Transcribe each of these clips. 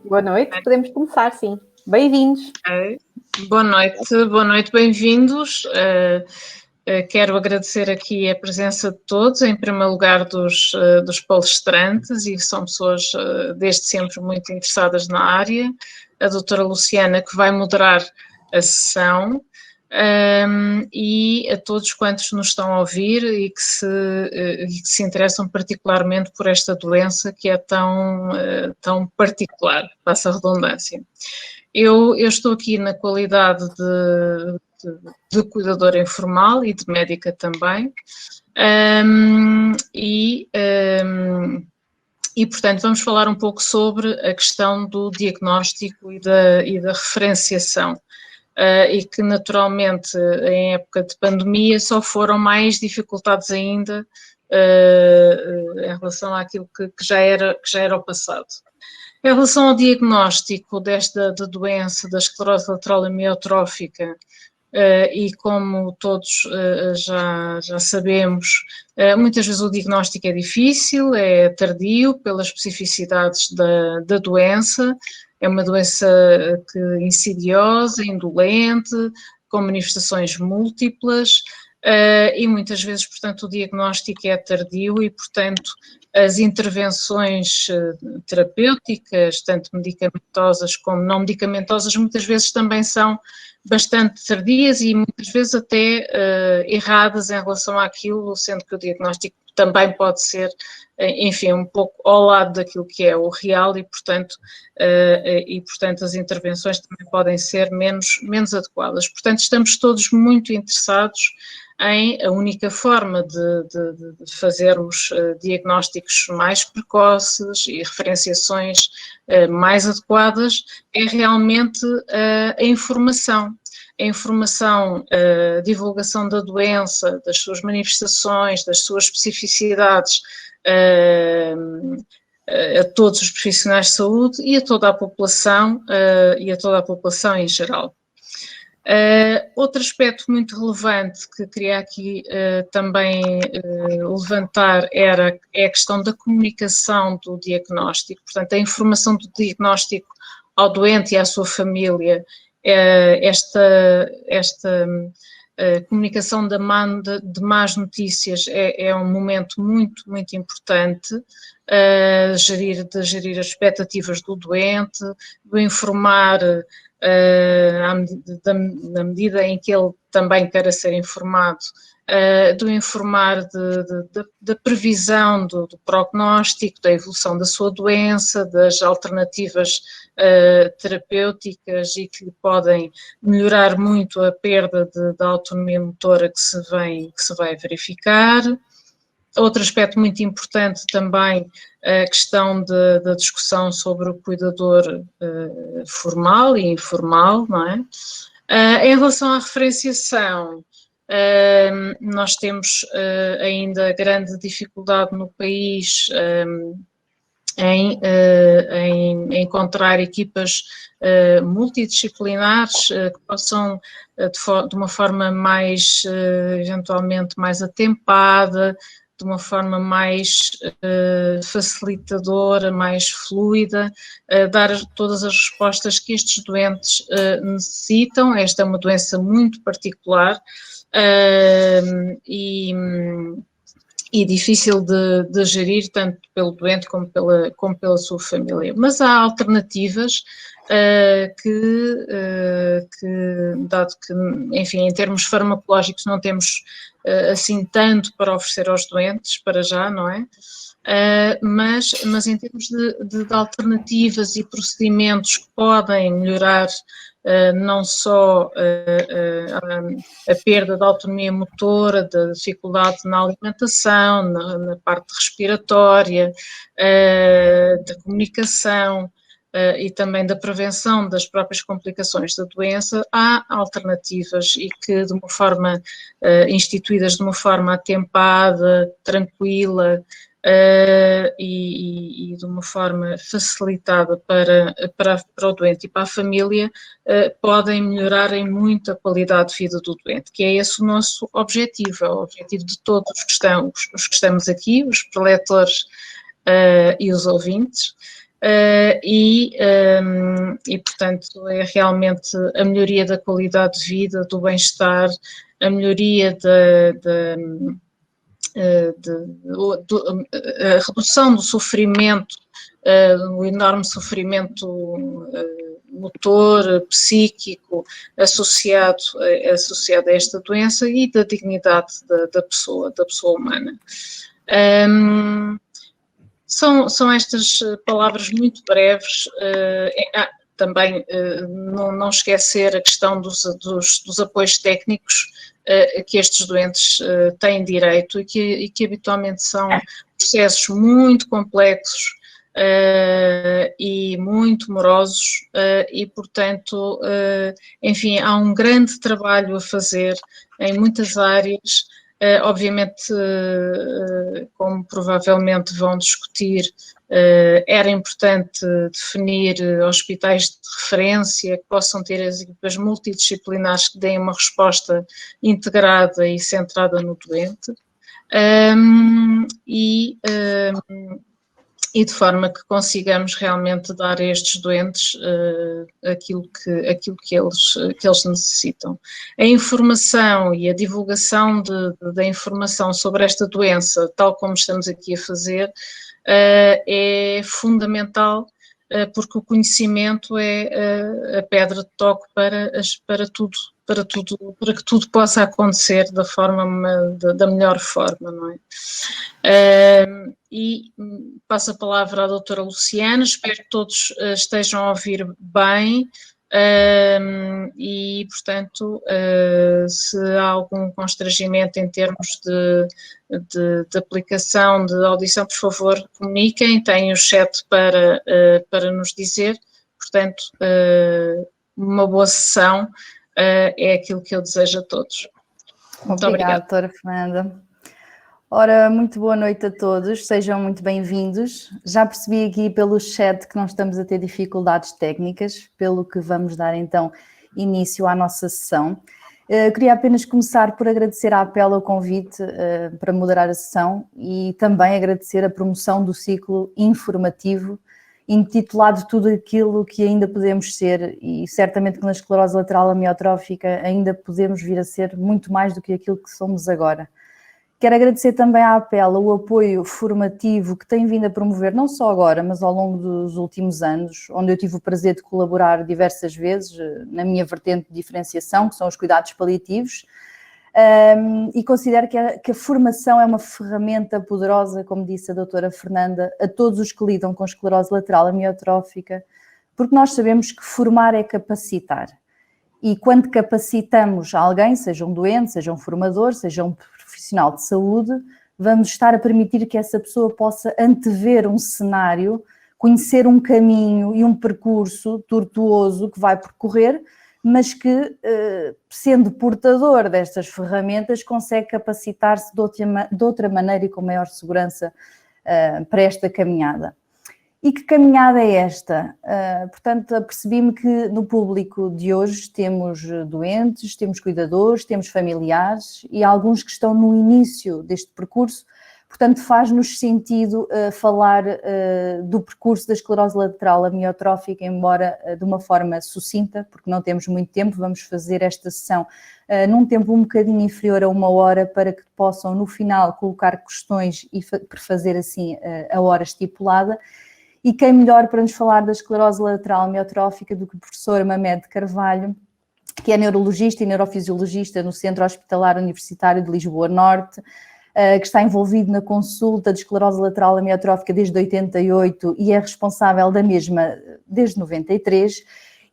Boa noite, podemos começar, sim. Bem-vindos. Boa noite, bem-vindos. Quero agradecer aqui a presença de todos, em primeiro lugar dos palestrantes, e são pessoas desde sempre muito interessadas na área. A doutora Luciana, que vai moderar a sessão, e a todos quantos nos estão a ouvir e que se interessam particularmente por esta doença que é tão particular, passa a redundância. Eu estou aqui na qualidade de cuidadora informal e de médica também, e portanto vamos falar um pouco sobre a questão do diagnóstico e da referenciação. E que naturalmente em época de pandemia só foram mais dificultados ainda em relação àquilo que já era o passado. Em relação ao diagnóstico desta doença da esclerose lateral amiotrófica, e como todos já sabemos, muitas vezes o diagnóstico é difícil, é tardio pelas especificidades da doença. É uma doença insidiosa, indolente, com manifestações múltiplas, e muitas vezes, portanto, o diagnóstico é tardio e, portanto, as intervenções terapêuticas, tanto medicamentosas como não medicamentosas, muitas vezes também são bastante tardias e muitas vezes até erradas em relação àquilo, sendo que o diagnóstico também pode ser, enfim, um pouco ao lado daquilo que é o real e, portanto, as intervenções também podem ser menos adequadas. Portanto, estamos todos muito interessados em a única forma de fazermos diagnósticos mais precoces e referenciações mais adequadas é realmente a informação. A informação, a divulgação da doença, das suas manifestações, das suas especificidades a todos os profissionais de saúde e a toda a população em geral. Outro aspecto muito relevante que queria aqui também levantar é a questão da comunicação do diagnóstico, portanto a informação do diagnóstico ao doente e à sua família. Esta comunicação de más notícias é um momento muito importante, de gerir as expectativas do doente, de informar na medida em que ele também queira ser informado, de informar da previsão do prognóstico, da evolução da sua doença, das alternativas terapêuticas e que lhe podem melhorar muito a perda da autonomia motora que se vai verificar. Outro aspecto muito importante também, a questão da discussão sobre o cuidador formal e informal, não é? Em relação à referenciação, nós temos ainda grande dificuldade no país em encontrar equipas multidisciplinares que possam, de uma forma mais, eventualmente, mais atempada, de uma forma mais facilitadora, mais fluida, dar todas as respostas que estes doentes necessitam. Esta é uma doença muito particular e difícil de gerir tanto pelo doente como pela sua família. Mas há alternativas dado que, enfim, em termos farmacológicos não temos assim tanto para oferecer aos doentes, para já, não é? Mas em termos de alternativas e procedimentos que podem melhorar não só a perda da autonomia motora, da dificuldade na alimentação, na parte respiratória, da comunicação e também da prevenção das próprias complicações da doença, há alternativas e que de uma forma, instituídas de uma forma atempada, tranquila, e de uma forma facilitada para o doente e para a família, podem melhorar em muito a qualidade de vida do doente, que é esse o nosso objetivo, é o objetivo de todos os que estamos aqui, os preletores e os ouvintes. portanto, é realmente a melhoria da qualidade de vida, do bem-estar, a melhoria a redução do sofrimento, o enorme sofrimento motor, psíquico, associado a esta doença e da dignidade da pessoa humana. São estas palavras muito breves. Também não esquecer a questão dos apoios técnicos que estes doentes têm direito e que habitualmente são processos muito complexos e muito morosos e, portanto, enfim, há um grande trabalho a fazer em muitas áreas. Obviamente, como provavelmente vão discutir, era importante definir hospitais de referência que possam ter as equipas multidisciplinares que deem uma resposta integrada e centrada no doente, e de forma que consigamos realmente dar a estes doentes aquilo que eles necessitam. A informação e a divulgação da informação sobre esta doença, tal como estamos aqui a fazer, é fundamental, porque o conhecimento é a pedra de toque para que tudo possa acontecer da melhor forma, não é? E passo a palavra à doutora Luciana, espero que todos estejam a ouvir bem e, portanto, se há algum constrangimento em termos de aplicação de audição, por favor, comuniquem, têm o chat para nos dizer, portanto, uma boa sessão é aquilo que eu desejo a todos. Muito obrigada, doutora Fernanda. Ora, muito boa noite a todos, sejam muito bem-vindos. Já percebi aqui pelo chat que não estamos a ter dificuldades técnicas, pelo que vamos dar então início à nossa sessão. Queria apenas começar por agradecer à Apelo o convite para moderar a sessão e também agradecer a promoção do ciclo informativo intitulado Tudo Aquilo que Ainda Podemos Ser, e certamente que na esclerose lateral amiotrófica ainda podemos vir a ser muito mais do que aquilo que somos agora. Quero agradecer também à Apelo o apoio formativo que tem vindo a promover, não só agora, mas ao longo dos últimos anos, onde eu tive o prazer de colaborar diversas vezes na minha vertente de diferenciação, que são os cuidados paliativos, e considero que a formação é uma ferramenta poderosa, como disse a doutora Fernanda, a todos os que lidam com esclerose lateral amiotrófica, porque nós sabemos que formar é capacitar. E quando capacitamos alguém, seja um doente, seja um formador, seja um profissional de saúde, vamos estar a permitir que essa pessoa possa antever um cenário, conhecer um caminho e um percurso tortuoso que vai percorrer, mas que, sendo portador destas ferramentas, consegue capacitar-se de outra maneira e com maior segurança para esta caminhada. E que caminhada é esta? Portanto, apercebi-me que no público de hoje temos doentes, temos cuidadores, temos familiares e alguns que estão no início deste percurso. Portanto, faz-nos sentido falar do percurso da esclerose lateral amiotrófica, embora de uma forma sucinta, porque não temos muito tempo. Vamos fazer esta sessão num tempo um bocadinho inferior a 1 hora, para que possam, no final, colocar questões e fazer assim a hora estipulada. E quem melhor para nos falar da esclerose lateral amiotrófica do que o professor Mamed Carvalho, que é neurologista e neurofisiologista no Centro Hospitalar Universitário de Lisboa Norte, que está envolvido na consulta de esclerose lateral amiotrófica desde 88 e é responsável da mesma desde 93,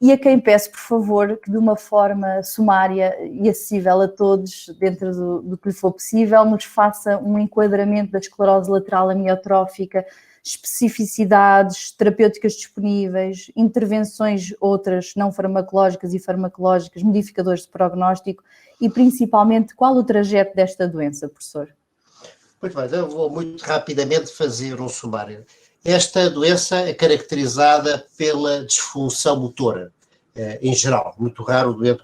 e a quem peço, por favor, que de uma forma sumária e acessível a todos, dentro do que lhe for possível, nos faça um enquadramento da esclerose lateral amiotrófica, especificidades, terapêuticas disponíveis, intervenções outras não farmacológicas e farmacológicas, modificadores de prognóstico e principalmente qual o trajeto desta doença, professor? Muito bem, eu vou muito rapidamente fazer um sumário. Esta doença é caracterizada pela disfunção motora, em geral. Muito raro o doente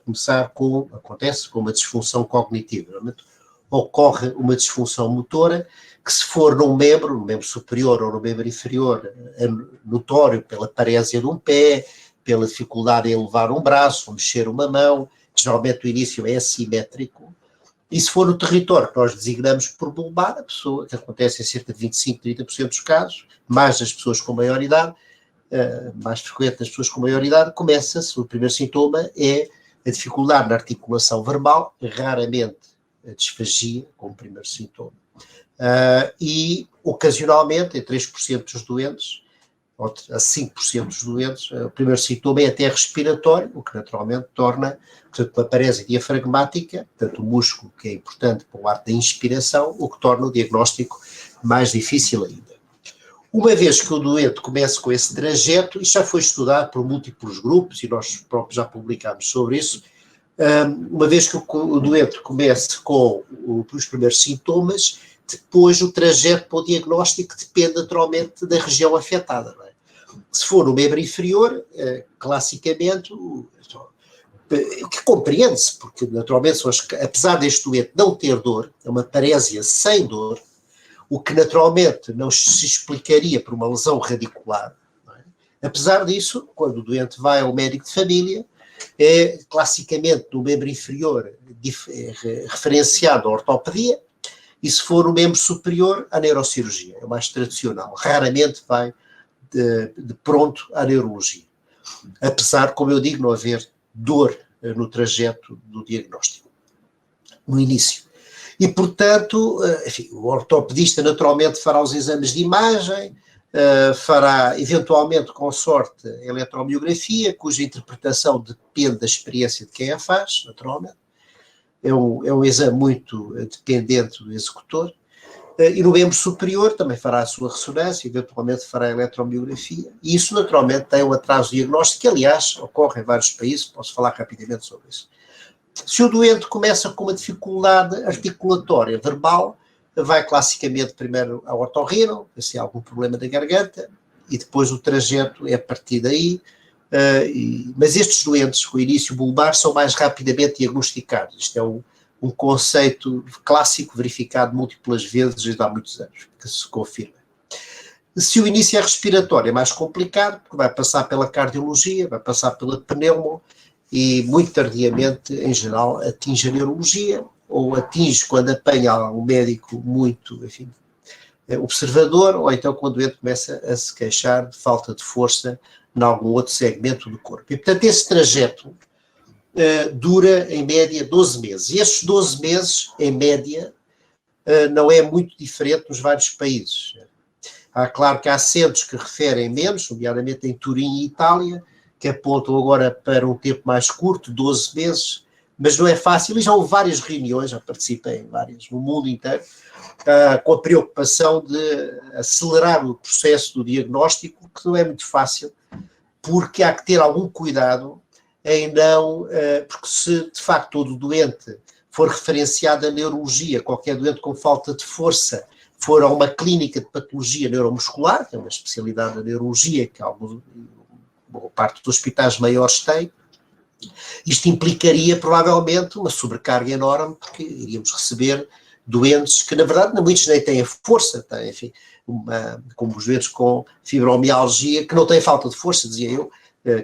acontece com uma disfunção cognitiva. ocorre uma disfunção motora que, se for no membro superior ou no membro inferior, é notório pela parésia de um pé, pela dificuldade em levar um braço, ou mexer uma mão, que geralmente o início é assimétrico. E se for no território que nós designamos por bulbar, a pessoa, que acontece em cerca de 25, 30% dos casos, mais nas pessoas com maior idade, mais frequente nas pessoas com maior idade, começa-se, o primeiro sintoma é a dificuldade na articulação verbal, raramente a disfagia, como primeiro sintoma. E, ocasionalmente, em 3% dos doentes, ou a 5% dos doentes, o primeiro sintoma é até respiratório, o que naturalmente torna, portanto, uma parésia diafragmática, portanto, o músculo que é importante para o ato da inspiração, o que torna o diagnóstico mais difícil ainda. Uma vez que o doente começa com esse trajeto, isto já foi estudado por múltiplos grupos, e nós próprios já publicámos sobre isso, uma vez que o doente comece com os primeiros sintomas, depois o trajeto para o diagnóstico depende naturalmente da região afetada. Não é? Se for no membro inferior, classicamente, o que compreende-se, porque naturalmente, apesar deste doente não ter dor, é uma parésia sem dor, o que naturalmente não se explicaria por uma lesão radicular. Não é? Apesar disso, quando o doente vai ao médico de família, é classicamente no membro inferior referenciado à ortopedia, e se for no membro superior, à neurocirurgia, é o mais tradicional. Raramente vai de pronto à neurologia. Apesar, como eu digo, não haver dor no trajeto do diagnóstico, no início. E, portanto, enfim, o ortopedista naturalmente fará os exames de imagem, fará, eventualmente, com sorte, a eletromiografia, cuja interpretação depende da experiência de quem a faz, naturalmente. É um exame muito dependente do executor. E no membro superior também fará a sua ressonância, eventualmente fará a eletromiografia. E isso, naturalmente, tem um atraso diagnóstico, que, aliás, ocorre em vários países, posso falar rapidamente sobre isso. Se o doente começa com uma dificuldade articulatória verbal, vai classicamente primeiro ao otorrino, se há algum problema da garganta, e depois o trajeto é a partir daí. Mas estes doentes com início bulbar são mais rapidamente diagnosticados. Isto é um conceito clássico verificado múltiplas vezes desde há muitos anos, que se confirma. Se o início é respiratório é mais complicado, porque vai passar pela cardiologia, vai passar pela pneumo, e muito tardiamente, em geral, atinge a neurologia, ou atinge quando apanha um médico muito, enfim, observador, ou então quando o doente começa a se queixar de falta de força em algum outro segmento do corpo. E, portanto, esse trajeto dura, em média, 12 meses. E estes 12 meses, em média, não é muito diferente nos vários países. Claro que há centros que referem menos, nomeadamente em Turim e Itália, que apontam agora para um tempo mais curto, 12 meses, mas não é fácil, e já houve várias reuniões, já participei em várias, no mundo inteiro, com a preocupação de acelerar o processo do diagnóstico, que não é muito fácil, porque há que ter algum cuidado em não, porque se de facto todo doente for referenciado à neurologia, qualquer doente com falta de força for a uma clínica de patologia neuromuscular, que é uma especialidade da neurologia, que boa parte dos hospitais maiores tem, isto implicaria provavelmente uma sobrecarga enorme, porque iríamos receber doentes que na verdade muitos nem têm força, têm, enfim, como os doentes com fibromialgia, que não têm falta de força, dizia eu,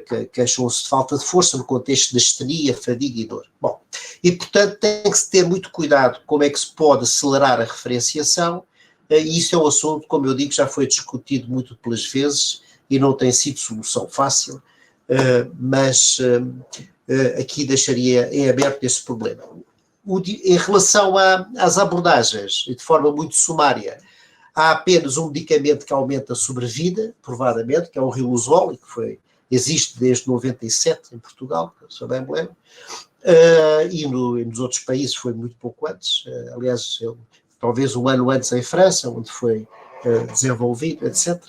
que queixam-se de falta de força no contexto de astenia, fadiga e dor. Bom, e portanto tem que se ter muito cuidado como é que se pode acelerar a referenciação, e isso é um assunto, como eu digo, já foi discutido múltiplas vezes e não tem sido solução fácil, mas aqui deixaria em aberto esse problema. Em relação às abordagens, de forma muito sumária, há apenas um medicamento que aumenta a sobrevida, provadamente, que é o Riluzol, que existe desde 97 em Portugal, se eu bem me lembro, e nos outros países foi muito pouco antes, aliás, talvez um ano antes em França, onde foi desenvolvido, etc.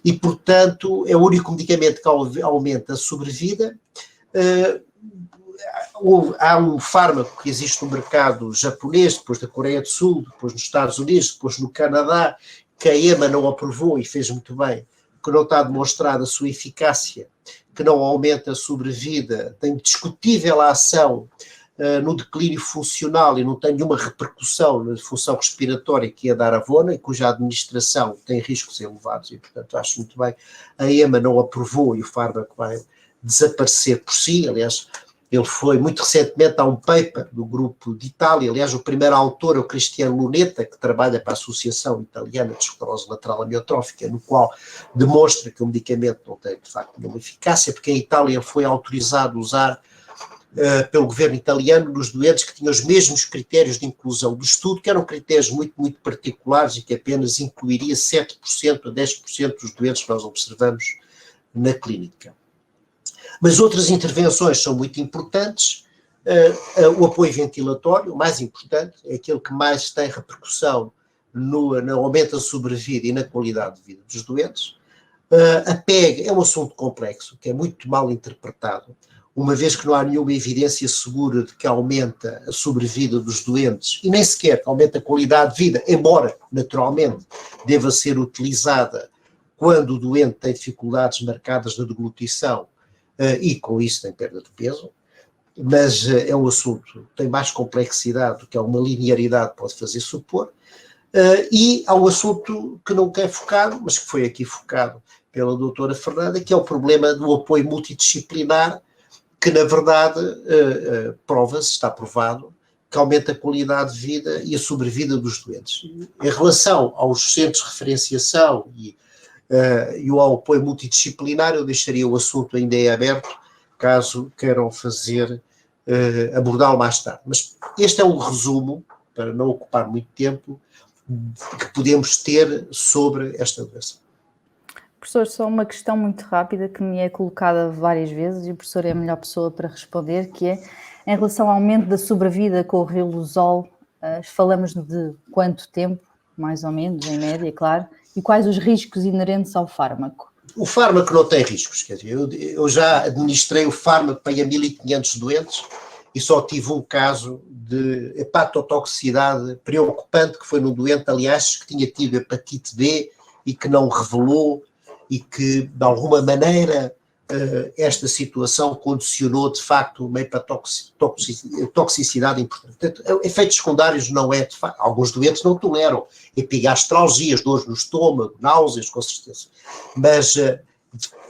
E, portanto, é o único medicamento que aumenta a sobrevida. Há um fármaco que existe no mercado japonês, depois da Coreia do Sul, depois nos Estados Unidos, depois no Canadá, que a EMA não aprovou e fez muito bem, que não está demonstrada a sua eficácia, que não aumenta a sobrevida, tem discutível a ação no declínio funcional e não tem nenhuma repercussão na função respiratória que é da Aravona, e cuja administração tem riscos elevados, e portanto acho muito bem, a EMA não aprovou e o fármaco vai desaparecer por si. Aliás, ele foi muito recentemente, há um paper do grupo de Itália, aliás o primeiro autor é o Cristiano Lunetta, que trabalha para a Associação Italiana de Esclerose Lateral Amiotrófica, no qual demonstra que o medicamento não tem de facto nenhuma eficácia, porque em Itália foi autorizado usar pelo governo italiano nos doentes que tinham os mesmos critérios de inclusão do estudo, que eram critérios muito, muito particulares e que apenas incluiria 7% a 10% dos doentes que nós observamos na clínica. Mas outras intervenções são muito importantes. O apoio ventilatório, o mais importante, é aquele que mais tem repercussão no aumento da sobrevida e na qualidade de vida dos doentes. A PEG é um assunto complexo, que é muito mal interpretado, uma vez que não há nenhuma evidência segura de que aumenta a sobrevida dos doentes e nem sequer aumenta a qualidade de vida, embora naturalmente deva ser utilizada quando o doente tem dificuldades marcadas na deglutição e com isso tem perda de peso, mas é um assunto que tem mais complexidade do que uma linearidade pode fazer supor. E há um assunto que nunca é focado, mas que foi aqui focado pela doutora Fernanda, que é o problema do apoio multidisciplinar, que na verdade prova-se, está provado, que aumenta a qualidade de vida e a sobrevida dos doentes. Em relação aos centros de referenciação e ao apoio multidisciplinar, eu deixaria o assunto ainda em aberto, caso queiram abordá-lo mais tarde. Mas este é um resumo, para não ocupar muito tempo, que podemos ter sobre esta doença. Professor, só uma questão muito rápida que me é colocada várias vezes e o professor é a melhor pessoa para responder, que é em relação ao aumento da sobrevida com o riluzol, falamos de quanto tempo, mais ou menos, em média, claro, e quais os riscos inerentes ao fármaco? O fármaco não tem riscos, quer dizer, eu já administrei o fármaco para 1.500 doentes e só tive um caso de hepatotoxicidade preocupante, que foi num doente, aliás, que tinha tido hepatite B e que não revelou, e que, de alguma maneira, esta situação condicionou, de facto, uma hepatotoxicidade importante. Portanto, efeitos secundários não é, de facto, alguns doentes não toleram, epigastralgias, dores no estômago, náuseas, com certeza, mas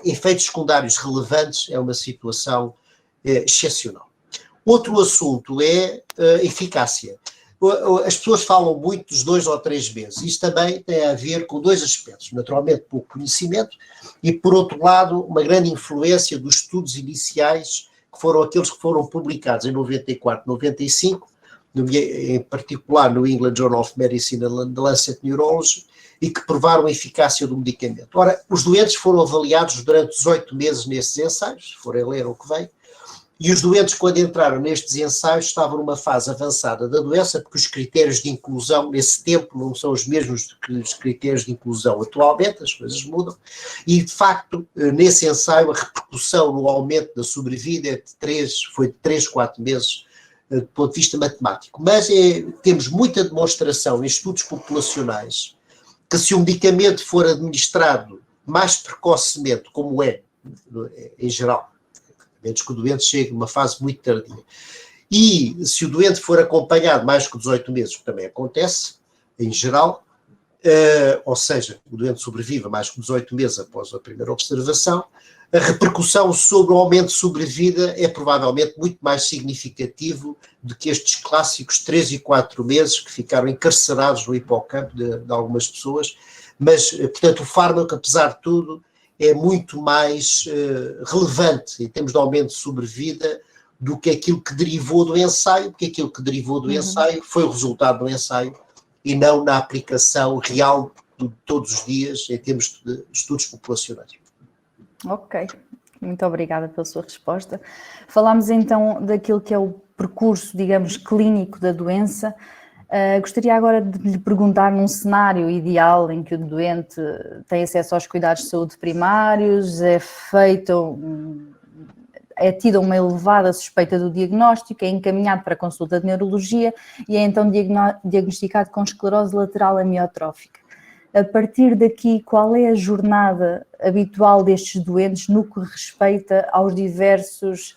efeitos secundários relevantes é uma situação excepcional. Outro assunto é a eficácia. As pessoas falam muito dos 2 ou 3 meses. Isto também tem a ver com 2 aspectos. Naturalmente, pouco conhecimento e, por outro lado, uma grande influência dos estudos iniciais, que foram aqueles que foram publicados em 94, 95, em particular no England Journal of Medicine e The Lancet Neurology, e que provaram a eficácia do medicamento. Ora, os doentes foram avaliados durante 18 meses nesses ensaios, se forem ler o que vem, e os doentes, quando entraram nestes ensaios, estavam numa fase avançada da doença, porque os critérios de inclusão nesse tempo não são os mesmos que os critérios de inclusão atualmente, as coisas mudam, e de facto, nesse ensaio, a repercussão no aumento da sobrevida foi de 3, 4 meses, do ponto de vista matemático. Mas temos muita demonstração em estudos populacionais que se o medicamento for administrado mais precocemente, como é, em geral, menos que o doente chegue numa fase muito tardia. E se o doente for acompanhado mais que 18 meses, que também acontece, em geral, ou seja, o doente sobreviva mais que 18 meses após a primeira observação, a repercussão sobre o aumento de sobrevida é provavelmente muito mais significativo do que estes clássicos 3 e 4 meses que ficaram encarcerados no hipocampo de algumas pessoas. Mas, portanto, o fármaco, apesar de tudo, é muito mais relevante em termos de aumento de sobrevida do que aquilo que derivou do ensaio, porque aquilo que derivou do ensaio foi o resultado do ensaio e não na aplicação real de todos os dias em termos de estudos populacionais. Ok, muito obrigada pela sua resposta. Falámos então daquilo que é o percurso, digamos, clínico da doença. Gostaria agora de lhe perguntar, num cenário ideal em que o doente tem acesso aos cuidados de saúde primários, é tida uma elevada suspeita do diagnóstico, é encaminhado para consulta de neurologia e é então diagnosticado com esclerose lateral amiotrófica. A partir daqui, qual é a jornada habitual destes doentes no que respeita aos diversos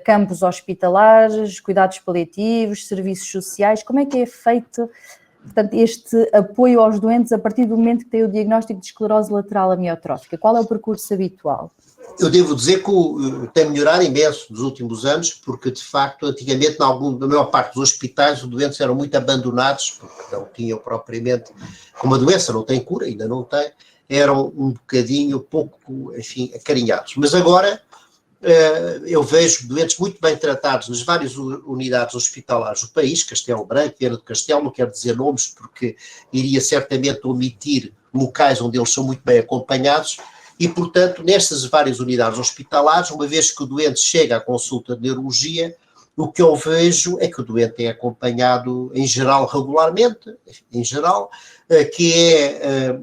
campos hospitalares, cuidados paliativos, serviços sociais? Como é que é feito, portanto, este apoio aos doentes a partir do momento que tem o diagnóstico de esclerose lateral amiotrófica? Qual é o percurso habitual? Eu devo dizer que tem melhorado imenso nos últimos anos, porque de facto, antigamente, na maior parte dos hospitais, os doentes eram muito abandonados, porque não tinham propriamente, como a doença não tem cura, ainda não tem, eram um bocadinho pouco, enfim, acarinhados. Mas agora eu vejo doentes muito bem tratados nas várias unidades hospitalares do país, Castelo Branco, Viana do Castelo, não quero dizer nomes porque iria certamente omitir locais onde eles são muito bem acompanhados, e portanto nestas várias unidades hospitalares, uma vez que o doente chega à consulta de neurologia, o que eu vejo é que o doente é acompanhado em geral regularmente, que é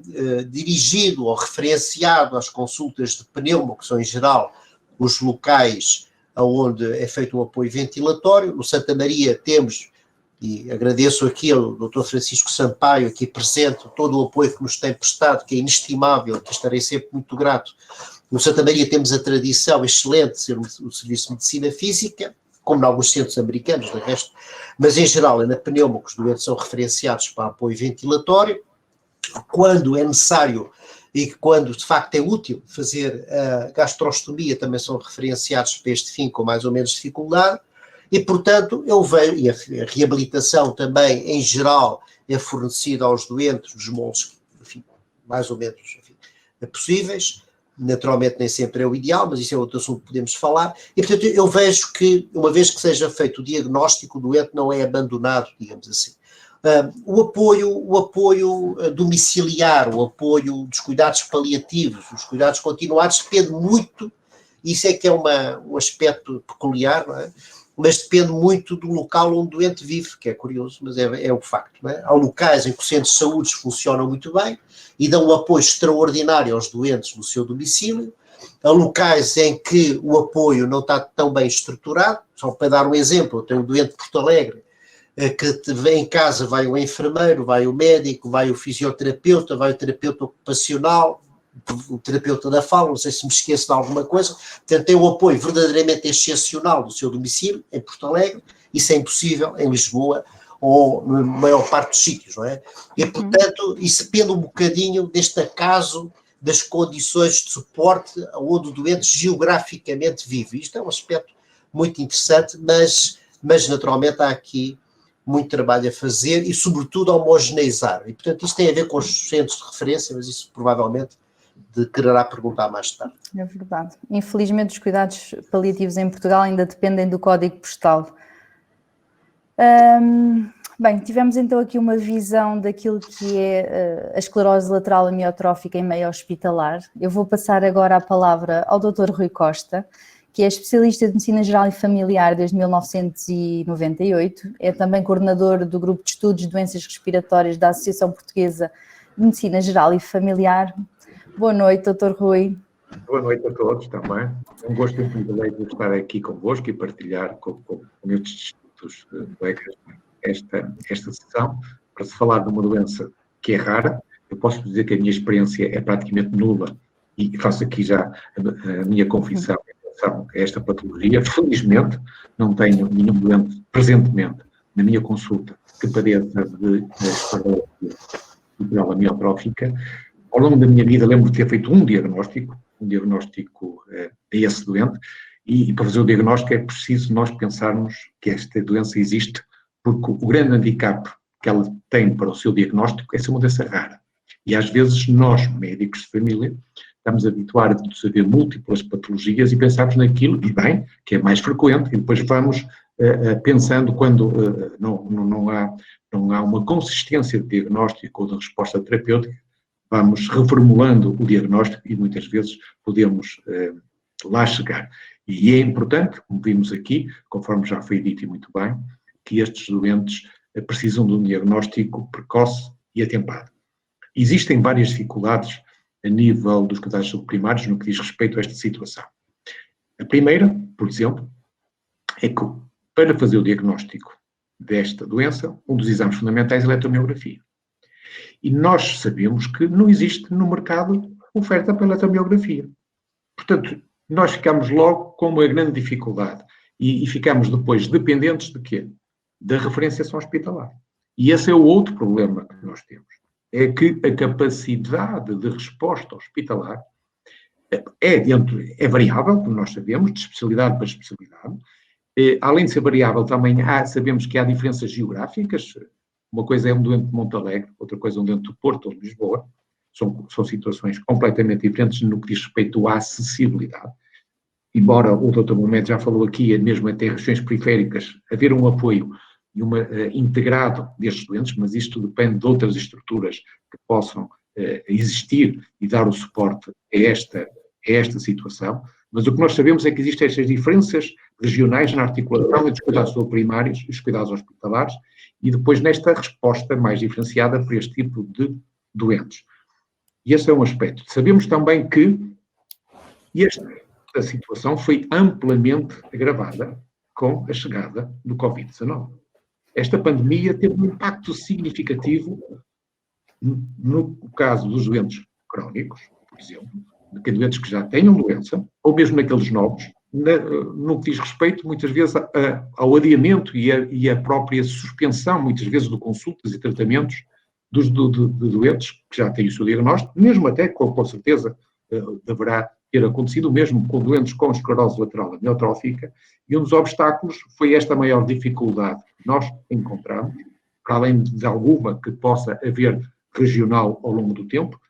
dirigido ou referenciado às consultas de pneumo, que são em geral os locais onde é feito um apoio ventilatório. No Santa Maria temos, e agradeço aqui ao Dr. Francisco Sampaio, aqui presente, todo o apoio que nos tem prestado, que é inestimável, que estarei sempre muito grato. No Santa Maria temos a tradição excelente de ser o Serviço de Medicina Física, como em alguns centros americanos, de resto, mas em geral é na pneumo que os doentes são referenciados para apoio ventilatório. Quando é necessário e quando de facto é útil fazer a gastrostomia, também são referenciados para este fim com mais ou menos dificuldade, e portanto eu vejo, e a reabilitação também em geral é fornecida aos doentes dos moldes, enfim, mais ou menos, enfim, possíveis. Naturalmente nem sempre é o ideal, mas isso é outro assunto que podemos falar, e portanto eu vejo que, uma vez que seja feito o diagnóstico, o doente não é abandonado, digamos assim. O apoio domiciliar, o apoio dos cuidados paliativos, os cuidados continuados, depende muito, isso é que é um aspecto peculiar, não é? Mas depende muito do local onde o doente vive, que é curioso, mas é o facto. Não é? Há locais em que os centros de saúde funcionam muito bem e dão um apoio extraordinário aos doentes no seu domicílio. Há locais em que o apoio não está tão bem estruturado. Só para dar um exemplo, eu tenho um doente de Porto Alegre, que em casa vai o enfermeiro, vai o médico, vai o fisioterapeuta, vai o terapeuta ocupacional, o terapeuta da fala, não sei se me esqueço de alguma coisa. Portanto, tem um apoio verdadeiramente excepcional do seu domicílio, em Porto Alegre. Isso é impossível em Lisboa ou na maior parte dos sítios, não é? E, portanto, isso depende um bocadinho deste acaso das condições de suporte onde o doente geograficamente vive. Isto é um aspecto muito interessante, mas naturalmente há aqui muito trabalho a fazer e, sobretudo, a homogeneizar. E, portanto, isto tem a ver com os centros de referência, mas isso provavelmente quererá perguntar mais tarde. É verdade. Infelizmente, os cuidados paliativos em Portugal ainda dependem do código postal. Bem, tivemos então aqui uma visão daquilo que é a esclerose lateral amiotrófica em meio hospitalar. Eu vou passar agora a palavra ao Dr. Rui Costa, que é especialista de Medicina Geral e Familiar desde 1998, é também coordenador do Grupo de Estudos de Doenças Respiratórias da Associação Portuguesa de Medicina Geral e Familiar. Boa noite, Dr. Rui. Boa noite a todos também. É um gosto e um privilégio estar aqui convosco e partilhar com estes distintos colegas esta sessão para se falar de uma doença que é rara. Eu posso dizer que a minha experiência é praticamente nula e faço aqui já a minha confissão em relação a esta patologia. Felizmente, não tenho nenhum doente presentemente na minha consulta que padeça de esclerose lateral amiotrófica. Ao longo da minha vida lembro de ter feito um diagnóstico a esse doente, e para fazer o diagnóstico é preciso nós pensarmos que esta doença existe, porque o grande handicap que ela tem para o seu diagnóstico é ser uma doença rara. E às vezes nós, médicos de família, estamos habituados a ver múltiplas patologias e pensamos naquilo, e bem, que é mais frequente, e depois vamos pensando quando não há uma consistência de diagnóstico ou de resposta terapêutica, vamos reformulando o diagnóstico e muitas vezes podemos lá chegar. E é importante, como vimos aqui, conforme já foi dito e muito bem, que estes doentes precisam de um diagnóstico precoce e atempado. Existem várias dificuldades a nível dos cuidados subprimários no que diz respeito a esta situação. A primeira, por exemplo, é que para fazer o diagnóstico desta doença, um dos exames fundamentais é a eletromiografia. E nós sabemos que não existe no mercado oferta pela eletromiografia. Portanto, nós ficamos logo com uma grande dificuldade. e ficamos depois dependentes de quê? Da referenciação hospitalar. E esse é o outro problema que nós temos. É que a capacidade de resposta hospitalar é variável, como nós sabemos, de especialidade para especialidade. Além de ser variável, também sabemos que há diferenças geográficas. Uma coisa é um doente de Montalegre, outra coisa é um doente do Porto ou de Lisboa. São situações completamente diferentes no que diz respeito à acessibilidade. Embora o Dr. Mohamed já falou aqui, mesmo até regiões periféricas, haver um apoio integrado destes doentes, mas isto depende de outras estruturas que possam existir e dar o suporte a esta situação. Mas o que nós sabemos é que existem estas diferenças regionais na articulação entre os cuidados primários e os cuidados hospitalares e depois nesta resposta mais diferenciada para este tipo de doentes. E esse é um aspecto. Sabemos também que esta situação foi amplamente agravada com a chegada do Covid-19. Esta pandemia teve um impacto significativo no caso dos doentes crónicos, por exemplo, de doentes que já tenham doença, ou mesmo naqueles novos, no que diz respeito, muitas vezes, ao adiamento e a própria suspensão, muitas vezes, de consultas e tratamentos de doentes que já têm o seu diagnóstico, mesmo até, com certeza, deverá ter acontecido o mesmo com doentes com esclerose lateral amiotrófica, e um dos obstáculos foi esta maior dificuldade que nós encontramos, para além de alguma que possa haver regional ao longo do tempo,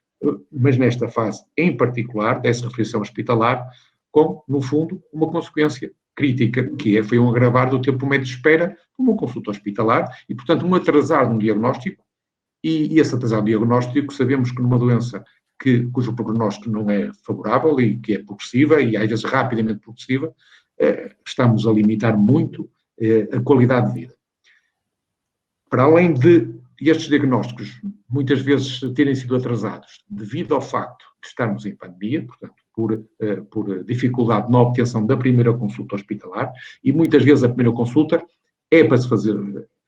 mas nesta fase em particular, dessa refeição hospitalar, com, no fundo, uma consequência crítica, que foi um agravar do tempo médio de espera de uma consulta hospitalar e, portanto, um atrasar de um diagnóstico, e esse atrasar do diagnóstico, sabemos que numa doença cujo prognóstico não é favorável e que é progressiva, e às vezes rapidamente progressiva, estamos a limitar muito a qualidade de vida. Para além de estes diagnósticos muitas vezes terem sido atrasados devido ao facto de estarmos em pandemia, portanto, por dificuldade na obtenção da primeira consulta hospitalar, e muitas vezes a primeira consulta é para se fazer,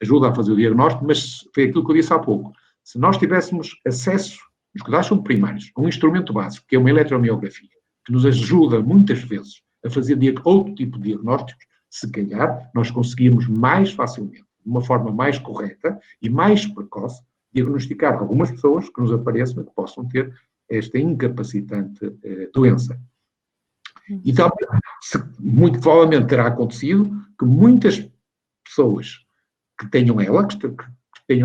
ajuda a fazer o diagnóstico, mas foi aquilo que eu disse há pouco. Se nós tivéssemos acesso, os cuidados primários, a um instrumento básico, que é uma eletromiografia, que nos ajuda muitas vezes a fazer outro tipo de diagnósticos, se calhar nós conseguimos mais facilmente, de uma forma mais correta e mais precoce, diagnosticar algumas pessoas que nos apareçam que possam ter esta incapacitante doença. E também, muito provavelmente terá acontecido que muitas pessoas que tenham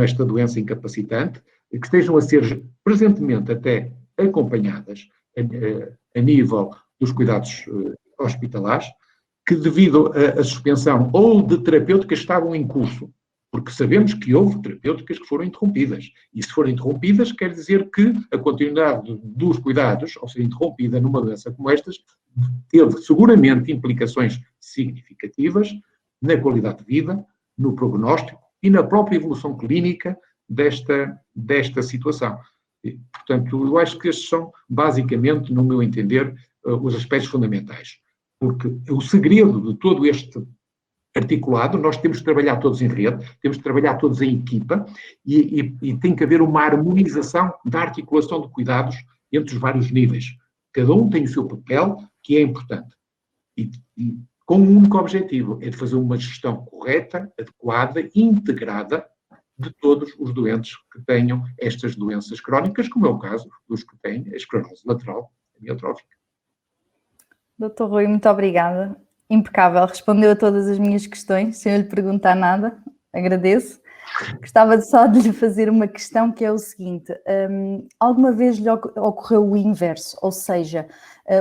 esta doença incapacitante, que estejam a ser presentemente até acompanhadas a nível dos cuidados hospitalares, que devido à suspensão ou de terapêuticas estavam em curso, porque sabemos que houve terapêuticas que foram interrompidas, e se forem interrompidas quer dizer que a continuidade dos cuidados, ao ser interrompida numa doença como estas, teve seguramente implicações significativas na qualidade de vida, no prognóstico e na própria evolução clínica desta situação. E, portanto, eu acho que estes são, basicamente, no meu entender, os aspectos fundamentais. Porque o segredo de todo este articulado, nós temos de trabalhar todos em rede, temos de trabalhar todos em equipa e tem que haver uma harmonização da articulação de cuidados entre os vários níveis. Cada um tem o seu papel, que é importante. E com um único objetivo, é de fazer uma gestão correta, adequada, integrada de todos os doentes que tenham estas doenças crónicas, como é o caso dos que têm a esclerose lateral amiotrófica. Dr. Rui, muito obrigada. Impecável, respondeu a todas as minhas questões, sem eu lhe perguntar nada, agradeço. Gostava só de lhe fazer uma questão, que é o seguinte: alguma vez lhe ocorreu o inverso, ou seja,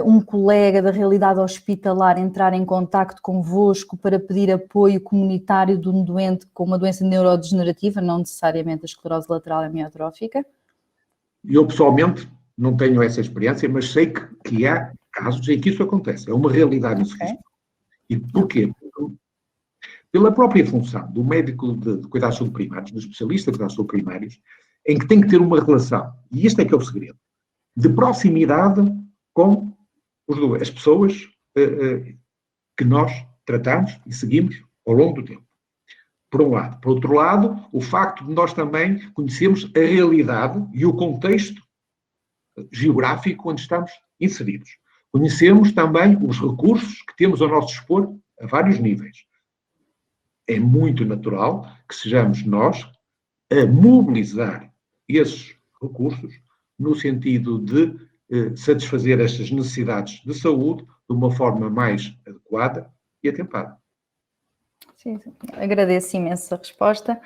um colega da realidade hospitalar entrar em contacto convosco para pedir apoio comunitário de um doente com uma doença neurodegenerativa, não necessariamente a esclerose lateral amiotrófica? Eu, pessoalmente, não tenho essa experiência, mas sei que há casos em que isso acontece. É uma realidade insuficiente. E porquê? Pela própria função do médico de cuidados primários, do especialista de cuidados primários, em que tem que ter uma relação, e este é que é o segredo, de proximidade com as pessoas que nós tratamos e seguimos ao longo do tempo. Por um lado. Por outro lado, o facto de nós também conhecermos a realidade e o contexto geográfico onde estamos inseridos. Conhecemos também os recursos que temos ao nosso dispor a vários níveis. É muito natural que sejamos nós a mobilizar esses recursos no sentido de satisfazer estas necessidades de saúde de uma forma mais adequada e atempada. Sim, agradeço imenso a resposta.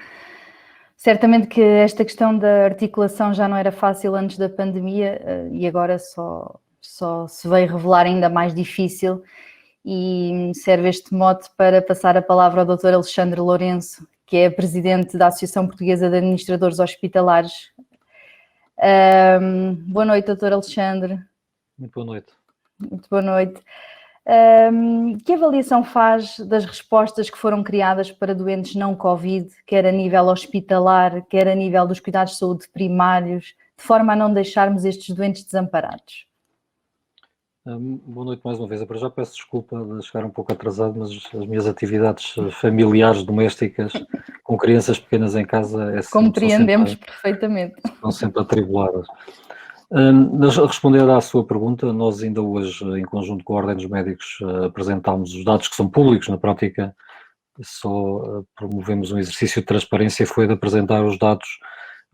Certamente que esta questão da articulação já não era fácil antes da pandemia e agora só se veio revelar ainda mais difícil, e serve este mote para passar a palavra ao Dr. Alexandre Lourenço, que é presidente da Associação Portuguesa de Administradores Hospitalares. Boa noite, Dr. Alexandre. Muito boa noite. Muito boa noite. Que avaliação faz das respostas que foram criadas para doentes não Covid, quer a nível hospitalar, quer a nível dos cuidados de saúde primários, de forma a não deixarmos estes doentes desamparados? Boa noite mais uma vez. Eu já peço desculpa de chegar um pouco atrasado, mas as minhas atividades familiares, domésticas, com crianças pequenas em casa... Compreendemos perfeitamente. São sempre atribuladas. Respondendo à sua pergunta, nós ainda hoje, em conjunto com a Ordem dos Médicos, apresentámos os dados que são públicos. Na prática, só promovemos um exercício de transparência, foi de apresentar os dados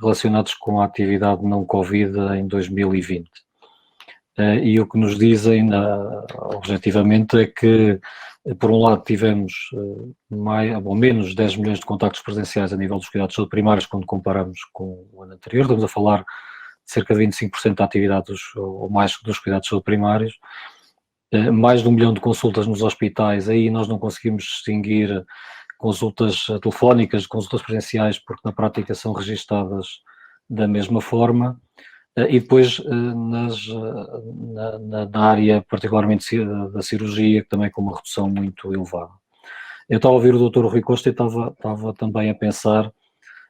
relacionados com a atividade não Covid em 2020. E o que nos dizem, objetivamente, é que, por um lado, tivemos menos 10 milhões de contactos presenciais a nível dos cuidados de saúde primários quando comparamos com o ano anterior. Estamos a falar de cerca de 25% da atividade ou mais dos cuidados de saúde primários. Mais de 1 milhão de consultas nos hospitais. Aí nós não conseguimos distinguir consultas telefónicas de consultas presenciais, porque na prática são registadas da mesma forma. E depois na área particularmente da cirurgia, que também com uma redução muito elevada. Eu estava a ouvir o Dr. Rui Costa e estava também a pensar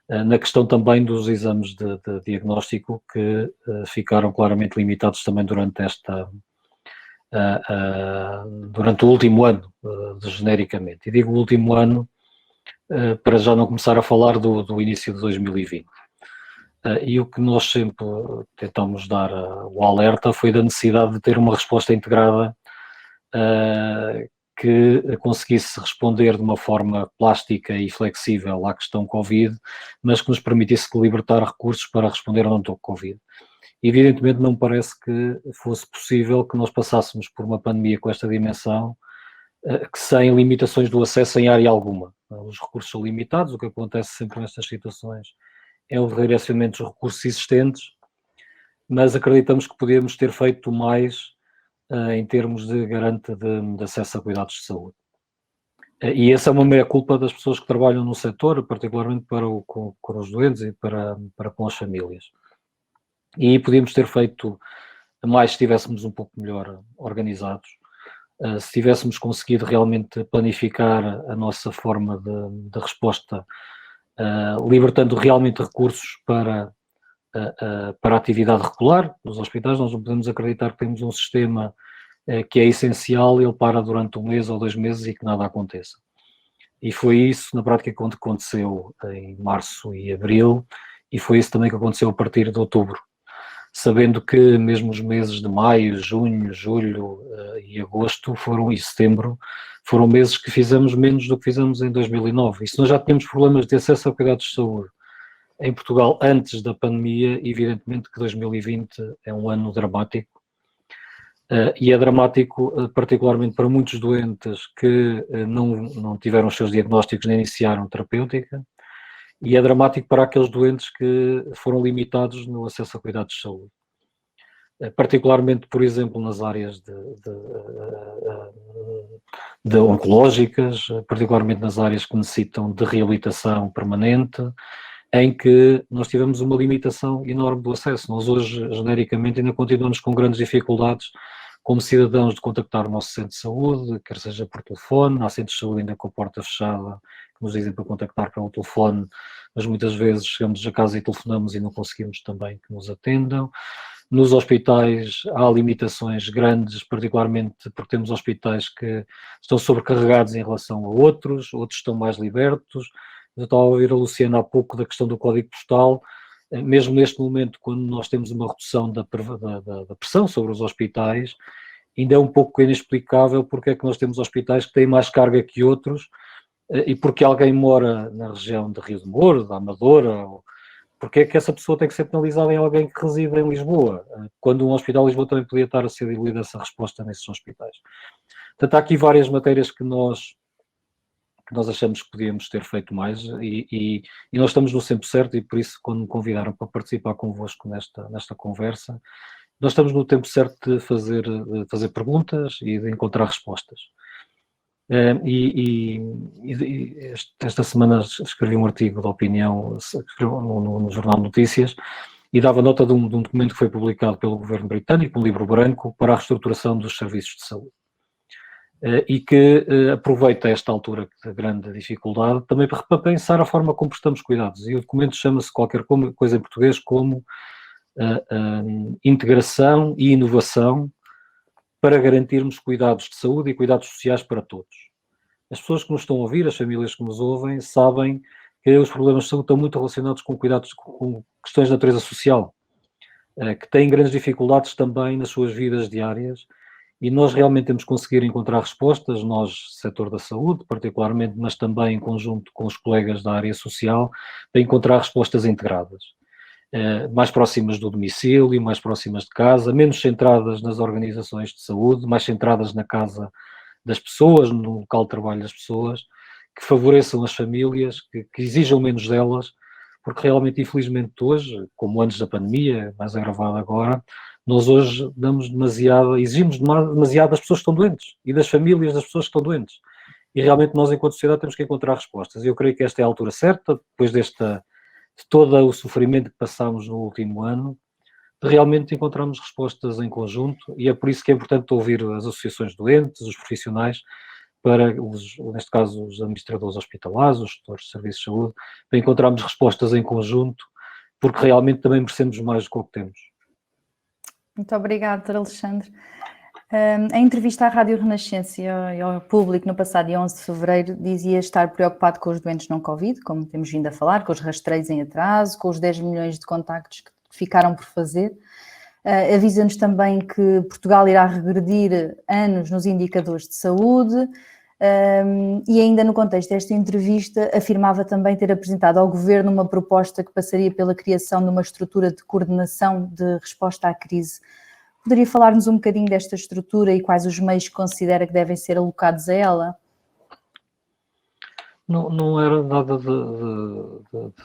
na questão também dos exames de diagnóstico, que ficaram claramente limitados também durante o último ano, genericamente. E digo o último ano para já não começar a falar do início de 2020. E o que nós sempre tentamos dar o alerta foi da necessidade de ter uma resposta integrada que conseguisse responder de uma forma plástica e flexível à questão Covid, mas que nos permitisse libertar recursos para responder ao não Covid. Evidentemente não me parece que fosse possível que nós passássemos por uma pandemia com esta dimensão que sem limitações do acesso em área alguma. Os recursos são limitados, o que acontece sempre nestas situações é o redirecionamento dos recursos existentes, mas acreditamos que podíamos ter feito mais em termos de garante de acesso a cuidados de saúde. E essa é uma meia-culpa das pessoas que trabalham no setor, particularmente com os doentes e para com as famílias. E podíamos ter feito mais se estivéssemos um pouco melhor organizados, se tivéssemos conseguido realmente planificar a nossa forma de resposta, libertando realmente recursos para a atividade regular nos hospitais. Nós não podemos acreditar que temos um sistema que é essencial, ele para durante 1 mês ou 2 meses e que nada aconteça. E foi isso, na prática, que aconteceu em março e abril, e foi isso também que aconteceu a partir de outubro. Sabendo que mesmo os meses de maio, junho, julho e agosto e setembro foram meses que fizemos menos do que fizemos em 2009. E se nós já tínhamos problemas de acesso a cuidados de saúde em Portugal antes da pandemia, evidentemente que 2020 é um ano dramático. E é dramático particularmente para muitos doentes que não tiveram os seus diagnósticos nem iniciaram terapêutica. E é dramático para aqueles doentes que foram limitados no acesso a cuidados de saúde. Particularmente, por exemplo, nas áreas de oncológicas, particularmente nas áreas que necessitam de reabilitação permanente, em que nós tivemos uma limitação enorme do acesso. Nós hoje, genericamente, ainda continuamos com grandes dificuldades como cidadãos de contactar o nosso centro de saúde, quer seja por telefone. Há centros de saúde ainda com a porta fechada, que nos dizem para contactar pelo telefone, mas muitas vezes chegamos a casa e telefonamos e não conseguimos também que nos atendam. Nos hospitais há limitações grandes, particularmente porque temos hospitais que estão sobrecarregados em relação a outros estão mais libertos. Eu estava a ouvir a Luciana há pouco da questão do código postal. Mesmo neste momento, quando nós temos uma redução da pressão sobre os hospitais, ainda é um pouco inexplicável porque é que nós temos hospitais que têm mais carga que outros e porque alguém mora na região de Rio de Moro, da Amadora, porque é que essa pessoa tem que ser penalizada em alguém que reside em Lisboa, quando um hospital de Lisboa também podia estar a ser diluída essa resposta nesses hospitais. Portanto, há aqui várias matérias que nós achamos que podíamos ter feito mais e nós estamos no tempo certo e por isso quando me convidaram para participar convosco nesta conversa, nós estamos no tempo certo de fazer perguntas e de encontrar respostas. Esta semana escrevi um artigo de opinião no Jornal de Notícias e dava nota de um documento que foi publicado pelo governo britânico, um livro branco para a reestruturação dos serviços de saúde. E que aproveita esta altura de grande dificuldade também para pensar a forma como prestamos cuidados. E o documento chama-se qualquer coisa em português como integração e inovação para garantirmos cuidados de saúde e cuidados sociais para todos. As pessoas que nos estão a ouvir, as famílias que nos ouvem, sabem que os problemas de saúde estão muito relacionados com cuidados, com questões de natureza social, que têm grandes dificuldades também nas suas vidas diárias. E nós realmente temos que conseguir encontrar respostas, nós, setor da saúde, particularmente, mas também em conjunto com os colegas da área social, para encontrar respostas integradas, mais próximas do domicílio, mais próximas de casa, menos centradas nas organizações de saúde, mais centradas na casa das pessoas, no local de trabalho das pessoas, que favoreçam as famílias, que exijam menos delas, porque realmente, infelizmente, hoje, como antes da pandemia, mais agravado agora, nós hoje exigimos demasiado das pessoas que estão doentes e das famílias das pessoas que estão doentes. E realmente nós, enquanto sociedade, temos que encontrar respostas. E eu creio que esta é a altura certa, depois de todo o sofrimento que passámos no último ano, de realmente encontrarmos respostas em conjunto, e é por isso que é importante ouvir as associações de doentes, os profissionais, neste caso os administradores hospitalares, os gestores de serviços de saúde, para encontrarmos respostas em conjunto, porque realmente também merecemos mais do que o que temos. Muito obrigada, Dr. Alexandre. Em entrevista à Rádio Renascença e ao público no passado dia 11 de fevereiro, dizia estar preocupado com os doentes não Covid, como temos vindo a falar, com os rastreios em atraso, com os 10 milhões de contactos que ficaram por fazer. Avisa-nos também que Portugal irá regredir anos nos indicadores de saúde e ainda no contexto desta entrevista afirmava também ter apresentado ao Governo uma proposta que passaria pela criação de uma estrutura de coordenação de resposta à crise. Poderia falar-nos um bocadinho desta estrutura e quais os meios que considera que devem ser alocados a ela? Não era nada de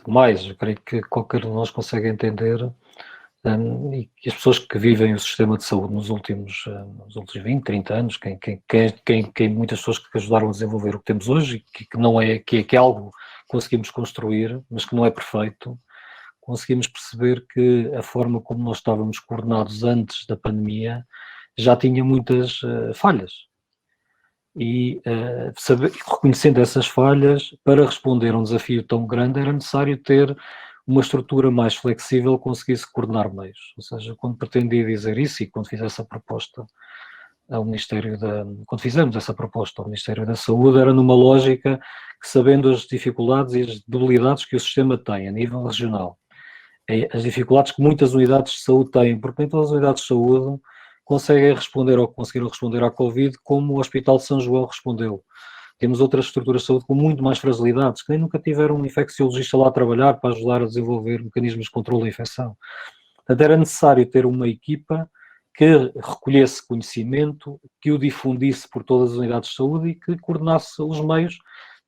mais. Eu creio que qualquer um de nós consegue entender e que as pessoas que vivem o sistema de saúde nos últimos 20, 30 anos, muitas pessoas que ajudaram a desenvolver o que temos hoje, que não é, que é algo que conseguimos construir, mas que não é perfeito, conseguimos perceber que a forma como nós estávamos coordenados antes da pandemia já tinha muitas falhas. E reconhecendo essas falhas, para responder a um desafio tão grande, era necessário ter uma estrutura mais flexível que conseguisse coordenar meios. Ou seja, quando pretendia dizer isso e quando fiz essa proposta ao quando fizemos essa proposta ao Ministério da Saúde, era numa lógica que, sabendo as dificuldades e as debilidades que o sistema tem a nível regional, as dificuldades que muitas unidades de saúde têm, porque nem todas as unidades de saúde conseguem responder ou conseguiram responder à Covid como o Hospital de São João respondeu. Temos outras estruturas de saúde com muito mais fragilidades, que nem nunca tiveram um infecciologista lá a trabalhar para ajudar a desenvolver mecanismos de controle da infecção. Portanto, era necessário ter uma equipa que recolhesse conhecimento, que o difundisse por todas as unidades de saúde e que coordenasse os meios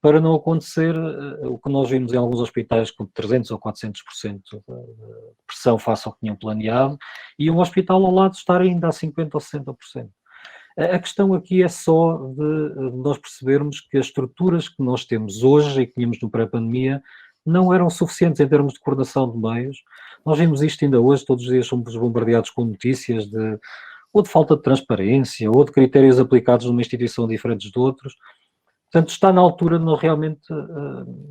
para não acontecer o que nós vimos em alguns hospitais com 300% ou 400% de pressão face ao que tinham planeado e um hospital ao lado estar ainda a 50% ou 60%. A questão aqui é só de nós percebermos que as estruturas que nós temos hoje e que tínhamos no pré-pandemia não eram suficientes em termos de coordenação de meios. Nós vimos isto ainda hoje, todos os dias somos bombardeados com notícias ou de falta de transparência, ou de critérios aplicados numa instituição diferentes de outros. Portanto, está na altura de nós realmente,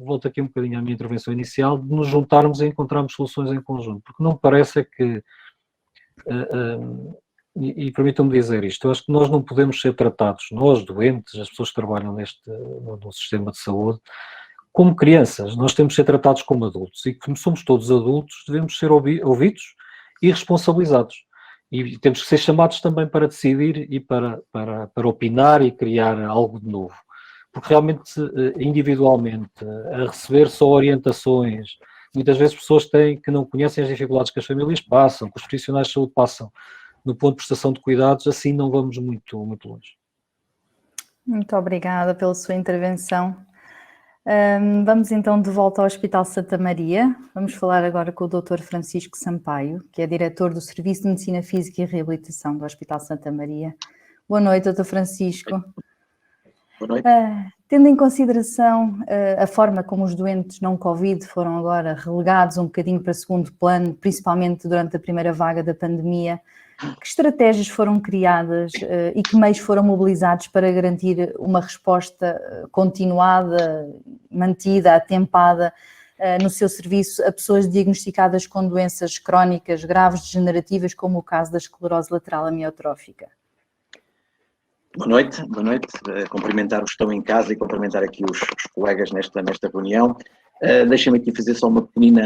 volto aqui um bocadinho à minha intervenção inicial, de nos juntarmos e encontrarmos soluções em conjunto, porque não me parece que, e permitam-me dizer isto, eu acho que nós não podemos ser tratados, nós doentes, as pessoas que trabalham no sistema de saúde, como crianças, nós temos de ser tratados como adultos, e como somos todos adultos, devemos ser ouvidos e responsabilizados. E temos que ser chamados também para decidir e para opinar e criar algo de novo. Porque realmente, individualmente, a receber só orientações, muitas vezes pessoas que não conhecem as dificuldades que as famílias passam, que os profissionais de saúde passam no ponto de prestação de cuidados, assim não vamos muito longe. Muito obrigada pela sua intervenção. Vamos então de volta ao Hospital Santa Maria. Vamos falar agora com o Dr. Francisco Sampaio, que é diretor do Serviço de Medicina Física e Reabilitação do Hospital Santa Maria. Boa noite, Dr. Francisco. Boa noite. Tendo em consideração a forma como os doentes não Covid foram agora relegados um bocadinho para segundo plano, principalmente durante a primeira vaga da pandemia, que estratégias foram criadas e que meios foram mobilizados para garantir uma resposta continuada, mantida, atempada no seu serviço a pessoas diagnosticadas com doenças crónicas graves degenerativas, como o caso da esclerose lateral amiotrófica? Boa noite. Cumprimentar os que estão em casa e cumprimentar aqui os colegas nesta reunião. Deixem-me aqui fazer só um pequenino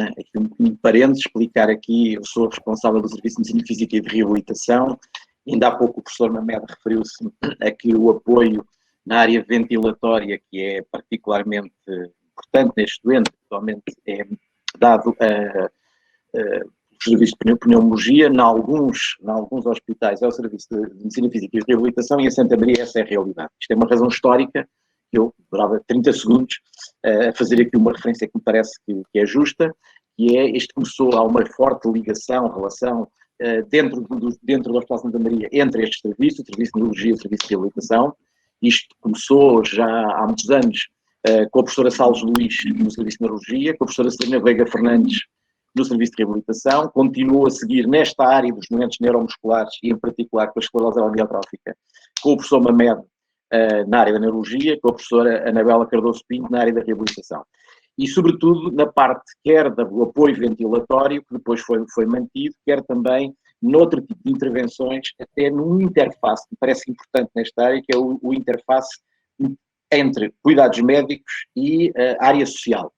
parênteses, explicar aqui, eu sou responsável do Serviço de Medicina Física e de Reabilitação. Ainda há pouco o professor Mamed referiu-se a que o apoio na área ventilatória, que é particularmente importante neste doente, atualmente é dado o serviço de pneumologia, em alguns hospitais é o Serviço de Medicina Física e de Reabilitação, e em Santa Maria essa é a realidade. Isto é uma razão histórica. Eu durava 30 segundos a fazer aqui uma referência que me parece que é justa, que é, isto começou, há uma forte relação dentro do Hospital Santa Maria entre estes serviços, o Serviço de Neurologia e o Serviço de Reabilitação. Isto começou já há muitos anos com a professora Salles Luís no Serviço de Neurologia, com a professora Serena Veiga Fernandes no Serviço de Reabilitação, continuou a seguir nesta área dos doentes neuromusculares e em particular com a esclerose amiotrófica, com o professor Mamed na área da neurologia, com a professora Anabela Cardoso Pinto na área da reabilitação. E, sobretudo, na parte quer do apoio ventilatório, que depois foi mantido, quer também noutro tipo de intervenções, até num interface, que me parece importante nesta área, que é o interface entre cuidados médicos e área social.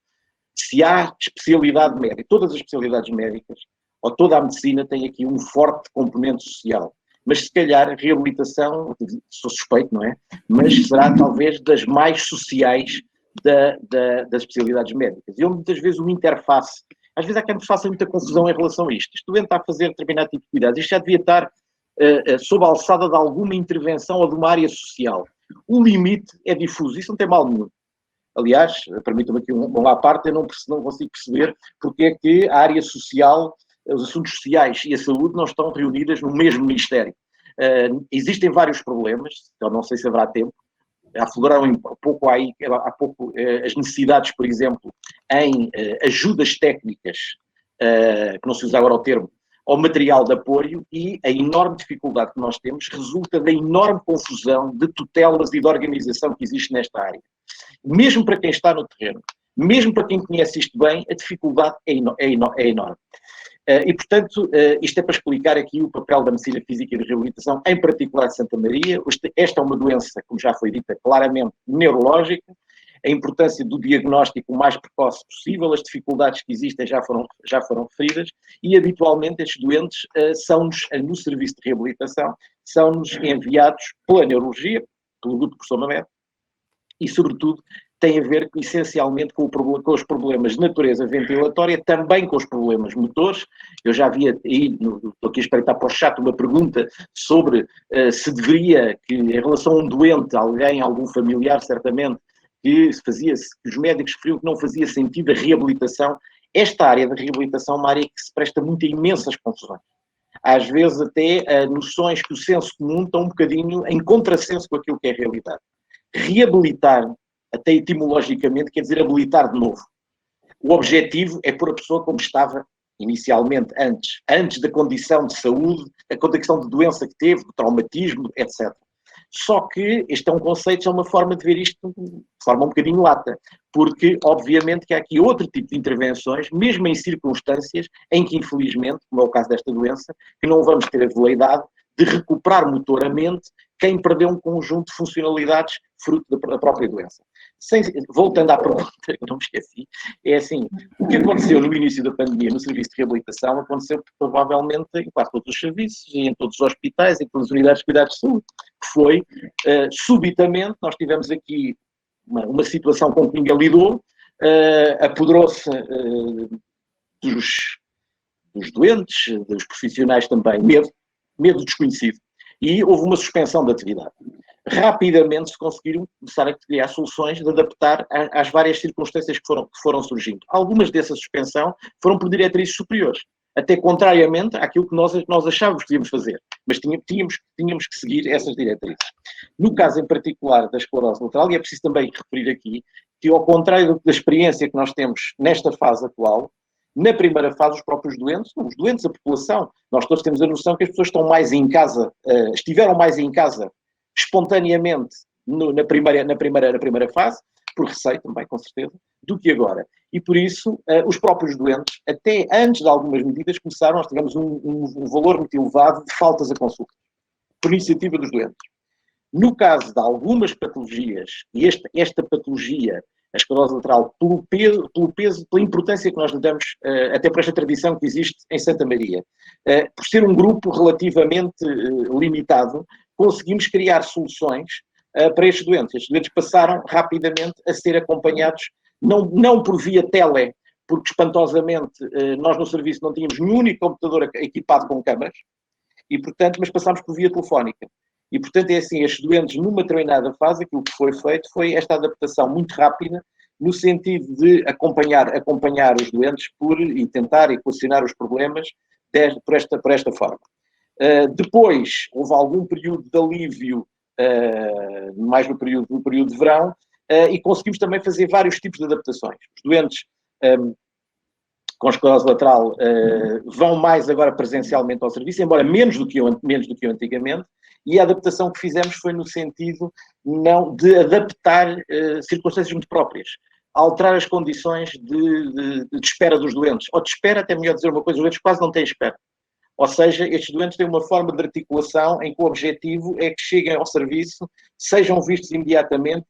Se há especialidade médica, todas as especialidades médicas, ou toda a medicina tem aqui um forte componente social. Mas se calhar a reabilitação, sou suspeito, não é? Mas será talvez das mais sociais das especialidades médicas. E muitas vezes uma interface, às vezes há quem nos faça muita confusão em relação a isto. Este doente está a fazer determinado tipo de cuidados, isto já devia estar sob a alçada de alguma intervenção ou de uma área social. O limite é difuso, isso não tem mal nenhum. Aliás, permitam-me aqui uma parte, eu não consigo perceber porque é que a área social, os assuntos sociais e a saúde não estão reunidas no mesmo Ministério. Existem vários problemas, então não sei se haverá tempo. Afloraram há pouco as necessidades, por exemplo, em ajudas técnicas, que não se usa agora o termo, ao material de apoio, e a enorme dificuldade que nós temos resulta da enorme confusão de tutelas e de organização que existe nesta área. Mesmo para quem está no terreno, mesmo para quem conhece isto bem, a dificuldade é enorme. E, portanto, isto é para explicar aqui o papel da medicina física e de reabilitação, em particular de Santa Maria. Esta é uma doença, como já foi dita, claramente neurológica. A importância do diagnóstico o mais precoce possível, as dificuldades que existem já foram referidas, e habitualmente estes doentes são-nos, no serviço de reabilitação, são-nos enviados pela neurologia, pelo grupo do professor Mamed, e, sobretudo, tem a ver essencialmente com os problemas de natureza ventilatória, também com os problemas motores. Eu já vi aí, estou aqui a espreitar para o chat, uma pergunta sobre se deveria, que em relação a um doente, algum familiar, certamente, que os médicos referiam que não fazia sentido a reabilitação. Esta área da reabilitação é uma área que se presta muito a imensas confusões. Às vezes até noções que o senso comum estão um bocadinho em contrassenso com aquilo que é a realidade. Reabilitar, até etimologicamente, quer dizer habilitar de novo. O objetivo é pôr a pessoa como estava inicialmente, antes da condição de saúde, a condição de doença que teve, do traumatismo, etc. Só que este é um conceito, é uma forma de ver isto de forma um bocadinho lata, porque obviamente que há aqui outro tipo de intervenções, mesmo em circunstâncias em que, infelizmente, como é o caso desta doença, que não vamos ter a veleidade de recuperar motoramente quem perdeu um conjunto de funcionalidades fruto da própria doença. voltando à pergunta, que eu não me esqueci, é assim, o que aconteceu no início da pandemia no serviço de reabilitação aconteceu provavelmente em quase todos os serviços, e em todos os hospitais, em todas as unidades de cuidados de saúde, que foi, subitamente, nós tivemos aqui uma situação com que ninguém lidou, apoderou-se dos doentes, dos profissionais também, medo desconhecido, e houve uma suspensão da atividade. Rapidamente se conseguiram começar a criar soluções de adaptar às várias circunstâncias que foram surgindo. Algumas dessa suspensão foram por diretrizes superiores, até contrariamente àquilo que nós achávamos que devíamos fazer, mas tínhamos que seguir essas diretrizes. No caso em particular da esclerose lateral, e é preciso também referir aqui, que ao contrário da experiência que nós temos nesta fase atual, na primeira fase os próprios doentes, a população, nós todos temos a noção que as pessoas estão mais em casa, estiveram mais em casa espontaneamente na primeira fase, por receio também, com certeza, do que agora. E por isso, os próprios doentes, até antes de algumas medidas, nós tivemos um valor muito elevado de faltas a consulta, por iniciativa dos doentes. No caso de algumas patologias, e esta patologia, a esclerose lateral, pelo peso, pela importância que nós lhe damos, até por esta tradição que existe em Santa Maria, por ser um grupo relativamente limitado, conseguimos criar soluções para estes doentes. Estes doentes passaram rapidamente a ser acompanhados, não por via tele, porque espantosamente nós no serviço não tínhamos nenhum único computador equipado com câmaras, e, portanto, mas passámos por via telefónica. E, portanto, é assim, estes doentes, numa determinada fase, aquilo que foi feito foi esta adaptação muito rápida, no sentido de acompanhar os doentes e tentar equacionar os problemas por esta forma. Depois, houve algum período de alívio, mais no período de verão, e conseguimos também fazer vários tipos de adaptações. Os doentes com esclerose lateral vão mais agora presencialmente ao serviço, embora menos do que antigamente, e a adaptação que fizemos foi no sentido de adaptar circunstâncias muito próprias, alterar as condições de espera dos doentes, ou de espera, até melhor dizer uma coisa, os doentes quase não têm espera. Ou seja, estes doentes têm uma forma de articulação em que o objetivo é que cheguem ao serviço, sejam vistos imediatamente.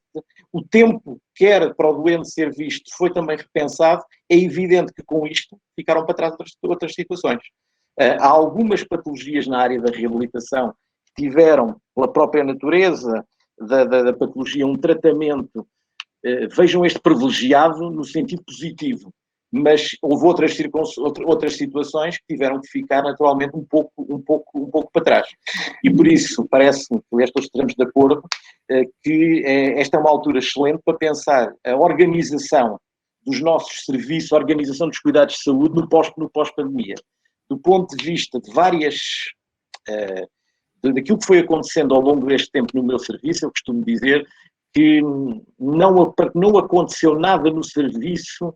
O tempo que era para o doente ser visto foi também repensado. É evidente que com isto ficaram para trás outras situações. Há algumas patologias na área da reabilitação que tiveram, pela própria natureza da patologia, um tratamento, vejam este privilegiado no sentido positivo. Mas houve outras situações que tiveram que ficar naturalmente um pouco para trás. E por isso, parece-me que estamos de acordo que esta é uma altura excelente para pensar a organização dos nossos serviços, a organização dos cuidados de saúde no pós-pandemia. Do ponto de vista de daquilo que foi acontecendo ao longo deste tempo no meu serviço, eu costumo dizer que não aconteceu nada no serviço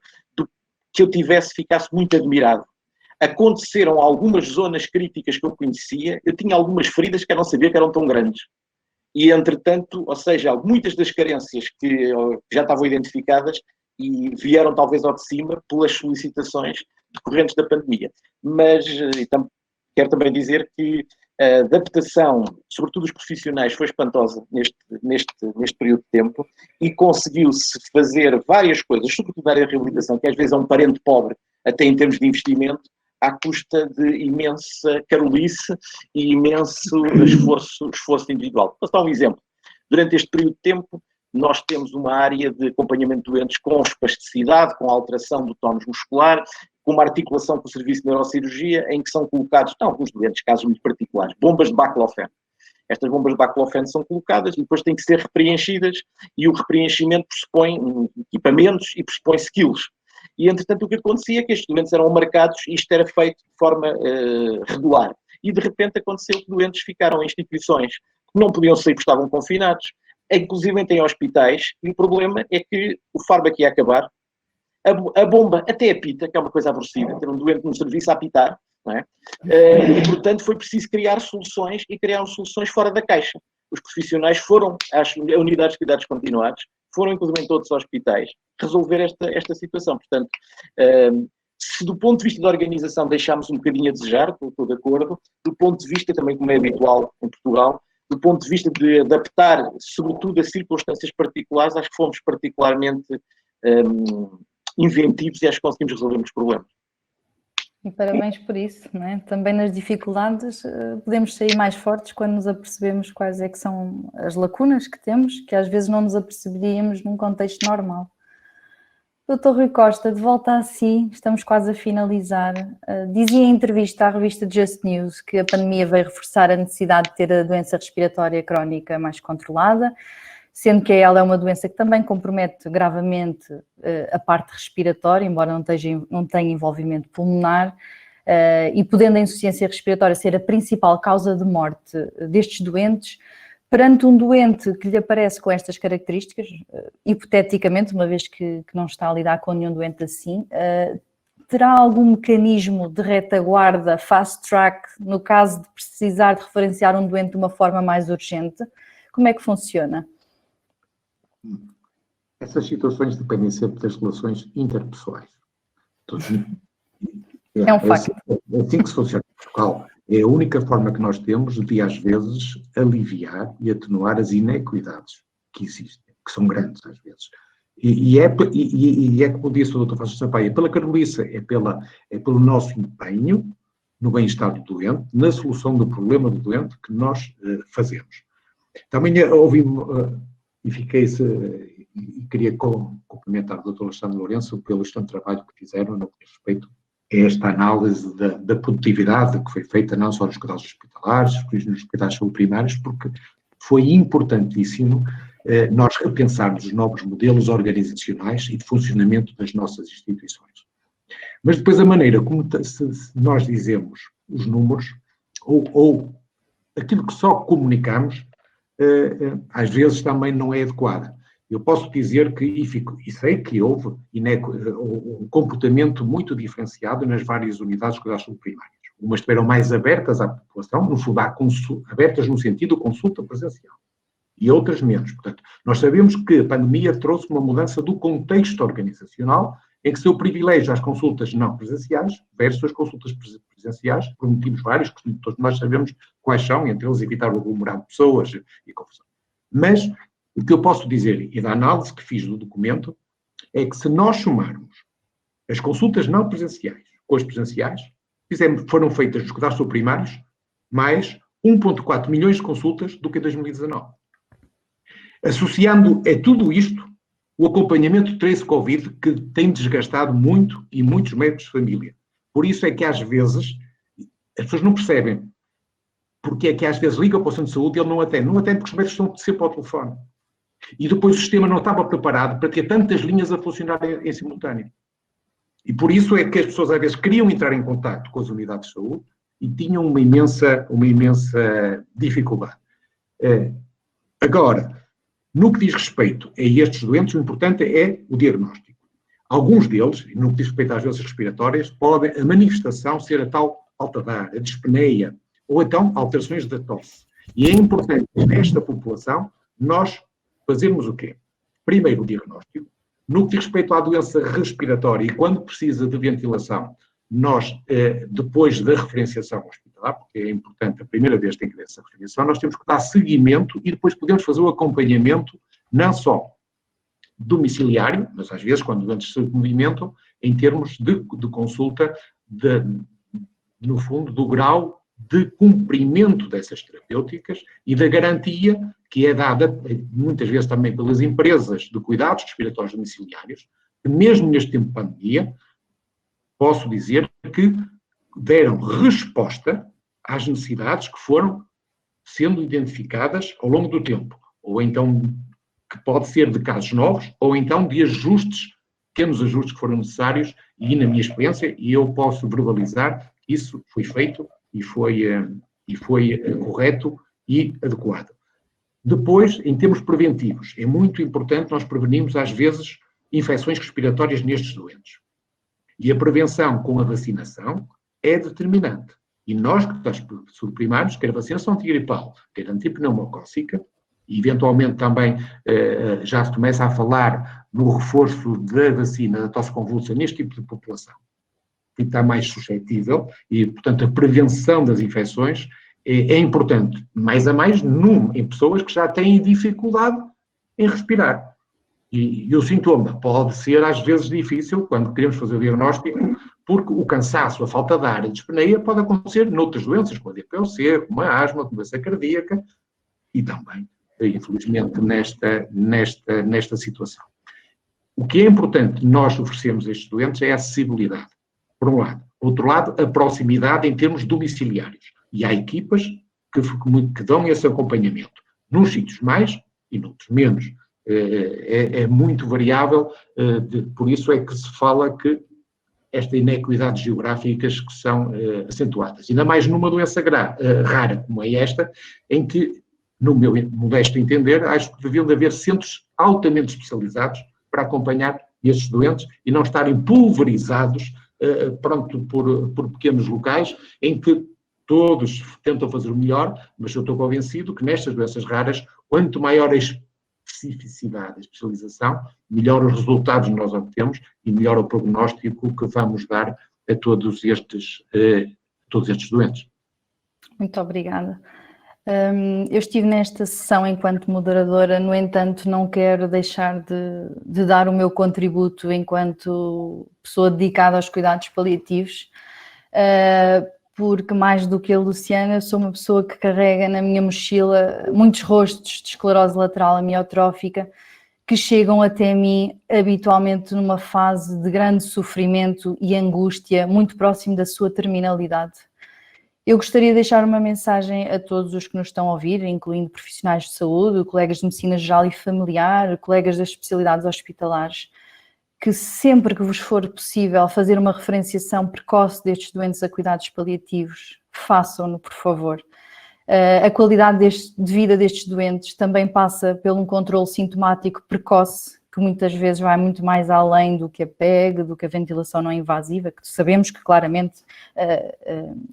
que eu ficasse muito admirado. Aconteceram algumas zonas críticas que eu conhecia, eu tinha algumas feridas que eu não sabia que eram tão grandes. E, entretanto, ou seja, muitas das carências que já estavam identificadas e vieram talvez ao de cima pelas solicitações decorrentes da pandemia. Mas quero também dizer que a adaptação, sobretudo dos profissionais, foi espantosa neste período de tempo e conseguiu-se fazer várias coisas, sobretudo na área da reabilitação, que às vezes é um parente pobre, até em termos de investimento, à custa de imensa carolice e imenso esforço individual. Vou dar um exemplo. Durante este período de tempo, nós temos uma área de acompanhamento de doentes com espasticidade, com alteração do tónus muscular, com uma articulação com o serviço de neurocirurgia, em que são colocados, alguns doentes, casos muito particulares, bombas de baclofeno. Estas bombas de baclofeno são colocadas e depois têm que ser repreenchidas, e o repreenchimento pressupõe equipamentos e pressupõe skills. E, entretanto, o que acontecia é que estes doentes eram marcados e isto era feito de forma regular. E, de repente, aconteceu que doentes ficaram em instituições que não podiam sair porque estavam confinados, inclusive em hospitais, e o problema é que o fármaco ia acabar, a bomba até apita, que é uma coisa aborrecida, ter um doente no serviço a apitar, não é? E, portanto, foi preciso criar soluções e criaram soluções fora da caixa. Os profissionais foram às unidades de cuidados continuados, foram inclusive em todos os hospitais, resolver esta situação. Portanto, se do ponto de vista da organização deixámos um bocadinho a desejar, estou de acordo, do ponto de vista também, como é habitual em Portugal, do ponto de vista de adaptar, sobretudo a circunstâncias particulares, acho que fomos particularmente inventivos e acho que conseguimos resolver muitos problemas. E parabéns por isso, não é? Também nas dificuldades podemos sair mais fortes quando nos apercebemos quais é que são as lacunas que temos, que às vezes não nos aperceberíamos num contexto normal. Dr. Rui Costa, de volta a si, estamos quase a finalizar. Dizia em entrevista à revista Just News que a pandemia veio reforçar a necessidade de ter a doença respiratória crónica mais controlada, sendo que ela é uma doença que também compromete gravemente a parte respiratória, embora não tenha envolvimento pulmonar, e podendo a insuficiência respiratória ser a principal causa de morte destes doentes. Perante um doente que lhe aparece com estas características, hipoteticamente, uma vez que não está a lidar com nenhum doente assim, terá algum mecanismo de retaguarda, fast track, no caso de precisar de referenciar um doente de uma forma mais urgente? Como é que funciona? Essas situações dependem sempre das relações interpessoais. É um facto. É assim que se funciona em Portugal. É a única forma que nós temos de, às vezes, aliviar e atenuar as inequidades que existem, que são grandes, às vezes. E é como disse o Dr. Francisco Sampaio, pela caroliça, é pelo nosso empenho no bem-estar do doente, na solução do problema do doente que nós fazemos. Também ouvi e queria cumprimentar o Dr. Alexandre Lourenço pelo excelente trabalho que fizeram no que diz respeito a esta análise da produtividade que foi feita não só nos cuidados hospitalares, mas nos cuidados de saúde primários, porque foi importantíssimo nós repensarmos os novos modelos organizacionais e de funcionamento das nossas instituições. Mas depois a maneira como nós dizemos os números, ou aquilo que só comunicamos, às vezes também não é adequada. Eu posso dizer que, e sei que houve um comportamento muito diferenciado nas várias unidades de cuidados primários. Umas estiveram mais abertas à população, no fundo, abertas no sentido de consulta presencial, e outras menos. Portanto, nós sabemos que a pandemia trouxe uma mudança do contexto organizacional, em que se deu privilégio às consultas não presenciais versus as consultas presenciais, por motivos vários, que todos nós sabemos quais são, entre eles evitar o aglomerado de pessoas e confusão. Mas o que eu posso dizer, e da análise que fiz do documento, é que se nós somarmos as consultas não presenciais com as presenciais, foram feitas nos cuidados primários mais 1,4 milhões de consultas do que em 2019. Associando a tudo isto o acompanhamento de trace Covid, que tem desgastado muito e muitos médicos de família. Por isso é que às vezes as pessoas não percebem porque é que às vezes ligam para o centro de saúde e ele não atende. Não atende porque os médicos estão sempre ao telefone. E depois o sistema não estava preparado para ter tantas linhas a funcionar em simultâneo. E por isso é que as pessoas às vezes queriam entrar em contacto com as unidades de saúde e tinham uma imensa dificuldade. Agora, no que diz respeito a estes doentes, o importante é o diagnóstico. Alguns deles, no que diz respeito às doenças respiratórias, pode a manifestação ser a tal falta de ar, a dispneia, ou então alterações da tosse. E é importante, nesta população, nós fazermos o quê? Primeiro, o diagnóstico. No que diz respeito à doença respiratória e quando precisa de ventilação, nós, depois da referenciação hospitalar, porque é importante, a primeira vez que tem que ter essa referenciação, nós temos que dar seguimento e depois podemos fazer o acompanhamento, não só domiciliário, mas às vezes quando doentes se movimentam, em termos de consulta, no fundo, do grau de cumprimento dessas terapêuticas e da garantia que é dada, muitas vezes também pelas empresas de cuidados respiratórios domiciliários, que mesmo neste tempo de pandemia, posso dizer que deram resposta às necessidades que foram sendo identificadas ao longo do tempo, ou então que pode ser de casos novos, ou então de ajustes, pequenos ajustes que foram necessários, e na minha experiência, e eu posso verbalizar, isso foi feito e foi correto e adequado. Depois, em termos preventivos, é muito importante nós prevenirmos, às vezes, infecções respiratórias nestes doentes. E a prevenção com a vacinação é determinante. E nós, que estamos subprimários, quer a vacinação antigripal, quer a antipneumocócica, e eventualmente também já se começa a falar no reforço da vacina da tosse convulsa neste tipo de população, que está mais suscetível, e, portanto, a prevenção das infecções é importante, mais a mais, em pessoas que já têm dificuldade em respirar. E o sintoma pode ser, às vezes, difícil quando queremos fazer o diagnóstico, porque o cansaço, a falta de ar, a dispneia pode acontecer noutras doenças, como a DPLC, como a asma, como a doença cardíaca, e também, infelizmente, nesta situação. O que é importante nós oferecermos a estes doentes é a acessibilidade, por um lado. Por outro lado, a proximidade em termos domiciliários. E há equipas que dão esse acompanhamento. Nos sítios mais e noutros menos. É muito variável, por isso é que se fala que esta inequidades geográficas que são acentuadas. Ainda mais numa doença rara como é esta, em que, no meu modesto entender, acho que deviam de haver centros altamente especializados para acompanhar esses doentes e não estarem pulverizados por pequenos locais em que todos tentam fazer o melhor, mas eu estou convencido que nestas doenças raras, quanto maior a especificidade, a especialização, melhor os resultados nós obtemos e melhor o prognóstico que vamos dar a todos estes doentes. Muito obrigada. Eu estive nesta sessão enquanto moderadora, no entanto, não quero deixar de dar o meu contributo enquanto pessoa dedicada aos cuidados paliativos, porque mais do que a Luciana, sou uma pessoa que carrega na minha mochila muitos rostos de esclerose lateral amiotrófica que chegam até mim habitualmente numa fase de grande sofrimento e angústia, muito próximo da sua terminalidade. Eu gostaria de deixar uma mensagem a todos os que nos estão a ouvir, incluindo profissionais de saúde, colegas de medicina geral e familiar, colegas das especialidades hospitalares, que sempre que vos for possível fazer uma referenciação precoce destes doentes a cuidados paliativos, façam-no, por favor. A qualidade de vida destes doentes também passa por um controle sintomático precoce, que muitas vezes vai muito mais além do que a PEG, do que a ventilação não invasiva, que sabemos que claramente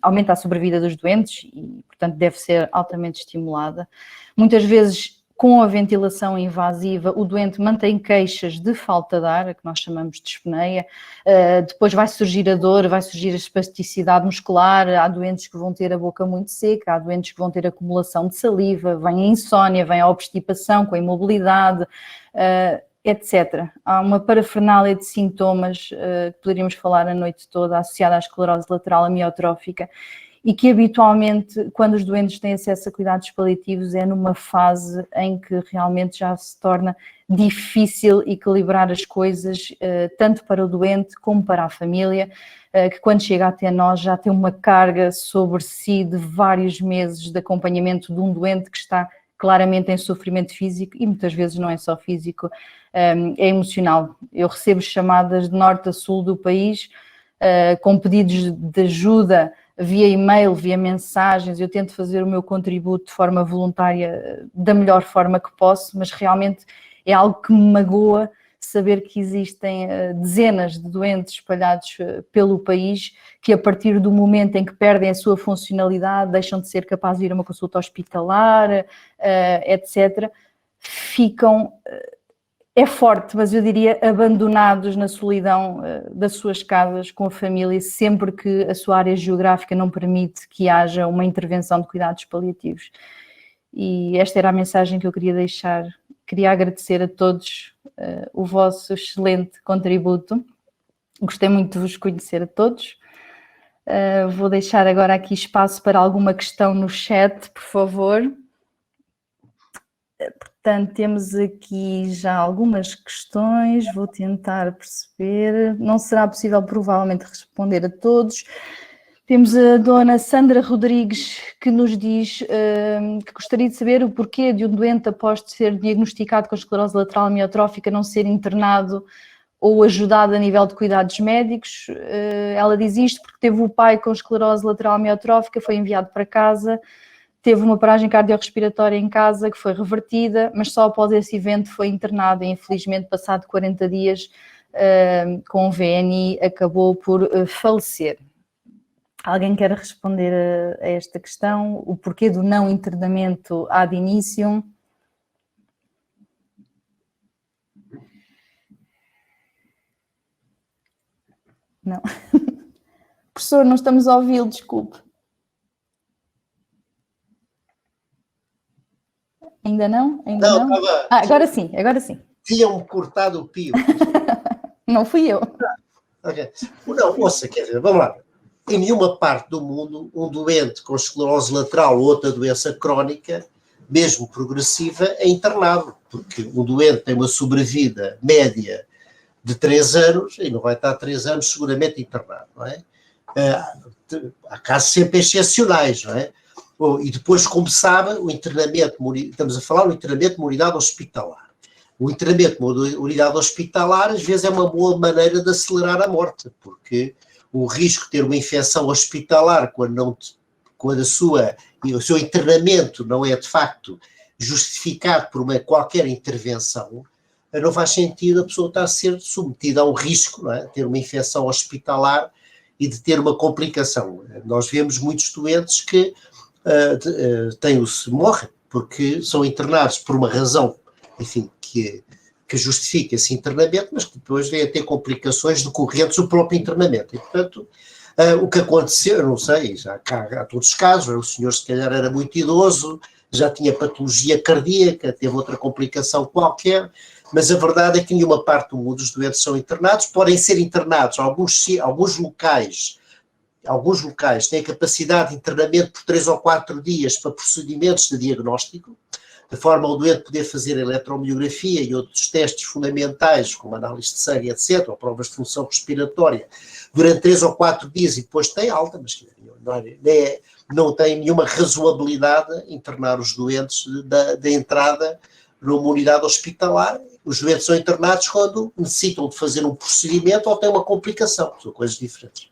aumenta a sobrevida dos doentes e, portanto, deve ser altamente estimulada. Muitas vezes, com a ventilação invasiva, o doente mantém queixas de falta de ar, que nós chamamos de dispneia, depois vai surgir a dor, vai surgir a espasticidade muscular, há doentes que vão ter a boca muito seca, há doentes que vão ter acumulação de saliva, vem a insónia, vem a obstipação com a imobilidade, etc. Há uma parafernália de sintomas que poderíamos falar a noite toda associada à esclerose lateral amiotrófica e que habitualmente, quando os doentes têm acesso a cuidados paliativos, é numa fase em que realmente já se torna difícil equilibrar as coisas, tanto para o doente como para a família, que quando chega até nós já tem uma carga sobre si de vários meses de acompanhamento de um doente que está claramente em sofrimento físico e muitas vezes não é só físico, é emocional. Eu recebo chamadas de norte a sul do país com pedidos de ajuda via e-mail, via mensagens. Eu tento fazer o meu contributo de forma voluntária da melhor forma que posso, mas realmente é algo que me magoa saber que existem dezenas de doentes espalhados pelo país que a partir do momento em que perdem a sua funcionalidade, deixam de ser capazes de ir a uma consulta hospitalar, etc., ficam, é forte, mas eu diria abandonados na solidão das suas casas com a família, sempre que a sua área geográfica não permite que haja uma intervenção de cuidados paliativos. E esta era a mensagem que eu queria deixar. Queria agradecer a todos o vosso excelente contributo. Gostei muito de vos conhecer a todos. Vou deixar agora aqui espaço para alguma questão no chat, por favor. Portanto, temos aqui já algumas questões, vou tentar perceber. Não será possível provavelmente responder a todos. Temos a dona Sandra Rodrigues que nos diz que gostaria de saber o porquê de um doente após ser diagnosticado com esclerose lateral amiotrófica não ser internado ou ajudado a nível de cuidados médicos. Ela diz isto porque teve o pai com esclerose lateral amiotrófica, foi enviado para casa, teve uma paragem cardiorrespiratória em casa que foi revertida, mas só após esse evento foi internado e infelizmente passado 40 dias com o VNI acabou por falecer. Alguém quer responder a esta questão? O porquê do não internamento ad inicium? Não. Professor, não estamos a ouvi-lo, desculpe. Ainda não? Ainda Não, não? estava. Agora sim, agora sim. Tinham-me cortado o pio. Não fui eu. Okay. Não, ouça, quer dizer, vamos lá. Em nenhuma parte do mundo, um doente com esclerose lateral ou outra doença crónica, mesmo progressiva, é internado, porque um doente tem uma sobrevida média de 3 anos e não vai estar 3 anos seguramente internado, não é? Há casos sempre excepcionais, não é? E depois, como sabe, o internamento, estamos a falar do internamento de uma unidade hospitalar. O internamento de uma unidade hospitalar às vezes é uma boa maneira de acelerar a morte, porque o risco de ter uma infecção hospitalar quando o seu internamento não é de facto justificado por qualquer intervenção, não faz sentido a pessoa estar a ser submetida a um risco, não é? Ter uma infecção hospitalar e de ter uma complicação. Nós vemos muitos doentes que morrem porque são internados por uma razão, enfim, que justifica esse internamento, mas que depois vem a ter complicações decorrentes do próprio internamento. E, portanto, o que aconteceu, eu não sei, já há todos os casos, o senhor se calhar era muito idoso, já tinha patologia cardíaca, teve outra complicação qualquer, mas a verdade é que em nenhuma parte do mundo os doentes são internados, podem ser internados, alguns locais têm a capacidade de internamento por 3 ou 4 dias para procedimentos de diagnóstico, de forma ao doente poder fazer eletromiografia e outros testes fundamentais, como análise de sangue, etc., ou provas de função respiratória, durante 3 ou 4 dias e depois tem alta, mas não tem nenhuma razoabilidade internar os doentes da entrada numa unidade hospitalar. Os doentes são internados quando necessitam de fazer um procedimento ou têm uma complicação, são coisas diferentes.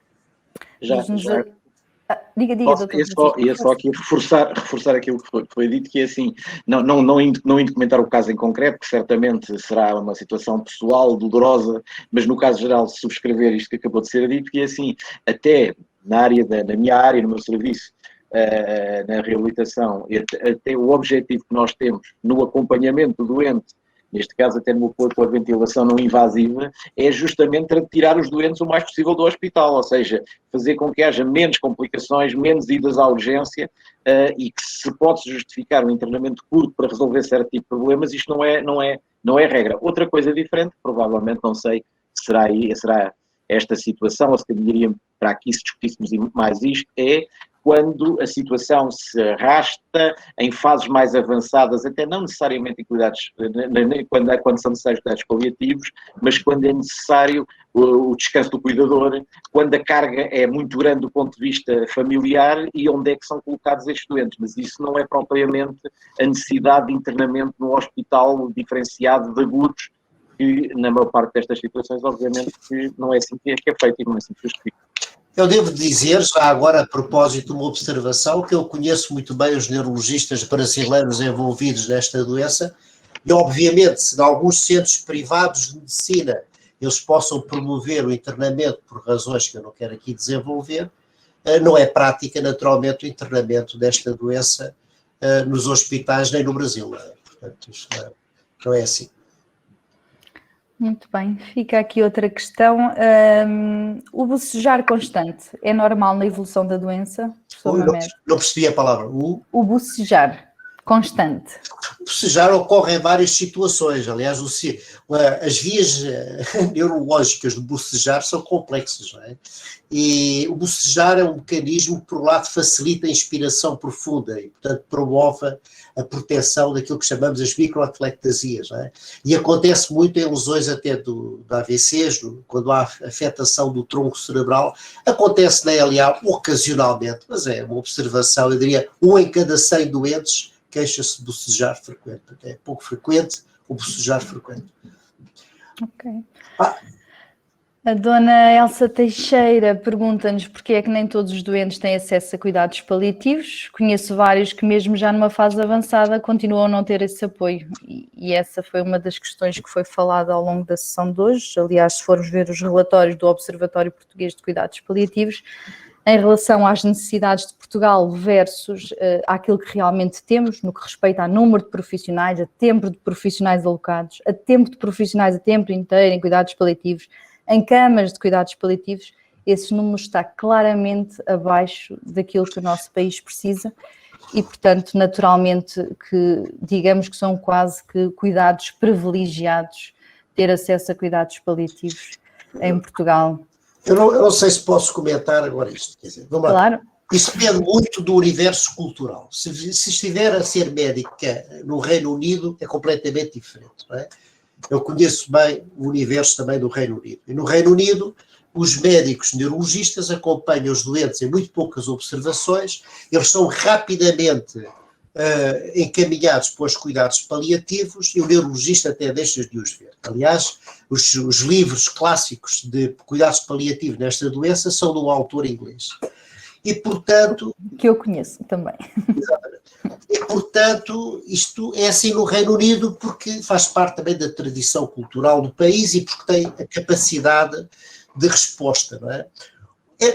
Diga, doutor. Ia só aqui reforçar aquilo que foi dito, que é assim, não indo comentar o caso em concreto, que certamente será uma situação pessoal, dolorosa, mas no caso geral, subscrever isto que acabou de ser dito, que é assim, até na minha área, no meu serviço, na reabilitação, até o objetivo que nós temos no acompanhamento do doente, neste caso até no apoio com a ventilação não invasiva, é justamente retirar os doentes o mais possível do hospital, ou seja, fazer com que haja menos complicações, menos idas à urgência, e que se pode justificar um internamento curto para resolver certo tipo de problemas, isto não é regra. Outra coisa diferente, provavelmente, não sei se será esta situação, ou se caminharia para aqui se discutíssemos mais isto, é quando a situação se arrasta em fases mais avançadas, até não necessariamente em cuidados, quando são necessários cuidados paliativos, mas quando é necessário o descanso do cuidador, quando a carga é muito grande do ponto de vista familiar e onde é que são colocados estes doentes. Mas isso não é propriamente a necessidade de internamento no hospital diferenciado de agudos, que na maior parte destas situações, obviamente, que não é assim que é feito e não é assim que justifica. Eu devo dizer, já agora a propósito, uma observação, que eu conheço muito bem os neurologistas brasileiros envolvidos nesta doença e, obviamente, se em alguns centros privados de medicina eles possam promover o internamento por razões que eu não quero aqui desenvolver, não é prática, naturalmente, o internamento desta doença nos hospitais nem no Brasil. Portanto, isto não é assim. Muito bem, fica aqui outra questão. O bocejar constante é normal na evolução da doença? Não percebi a palavra. O bocejar constante. O bocejar ocorre em várias situações. Aliás, as vias neurológicas do bocejar são complexas, não é? E o bocejar é um mecanismo que, por um lado, facilita a inspiração profunda e, portanto, promove a proteção daquilo que chamamos as microatelectasias, não é? E acontece muito em lesões até de AVCs, quando há afetação do tronco cerebral. Acontece na LA ocasionalmente, mas é uma observação, eu diria, 1 em cada 100 doentes queixa-se de bocejar frequente. É pouco frequente o bocejar frequente. Ok. A dona Elsa Teixeira pergunta-nos porque é que nem todos os doentes têm acesso a cuidados paliativos. Conheço vários que mesmo já numa fase avançada continuam a não ter esse apoio. E essa foi uma das questões que foi falada ao longo da sessão de hoje. Aliás, se formos ver os relatórios do Observatório Português de Cuidados Paliativos, em relação às necessidades de Portugal versus aquilo que realmente temos, no que respeita a número de profissionais, a tempo de profissionais alocados, a tempo de profissionais a tempo inteiro em cuidados paliativos, em camas de cuidados paliativos, esse número está claramente abaixo daquilo que o nosso país precisa e, portanto, naturalmente, que digamos que são quase que cuidados privilegiados, ter acesso a cuidados paliativos em Portugal. Eu não sei se posso comentar agora isto. Quer dizer, vamos lá. Claro. Isso depende muito do universo cultural. Se estiver a ser médica no Reino Unido, é completamente diferente. Não é? Eu conheço bem o universo também do Reino Unido. E no Reino Unido, os médicos neurologistas acompanham os doentes em muito poucas observações, eles são rapidamente encaminhados para os cuidados paliativos e o neurologista até deixa de os ver. Aliás, os livros clássicos de cuidados paliativos nesta doença são de um autor inglês. E, portanto... Que eu conheço também. Exatamente. E, portanto, isto é assim no Reino Unido porque faz parte também da tradição cultural do país e porque tem a capacidade de resposta, não é?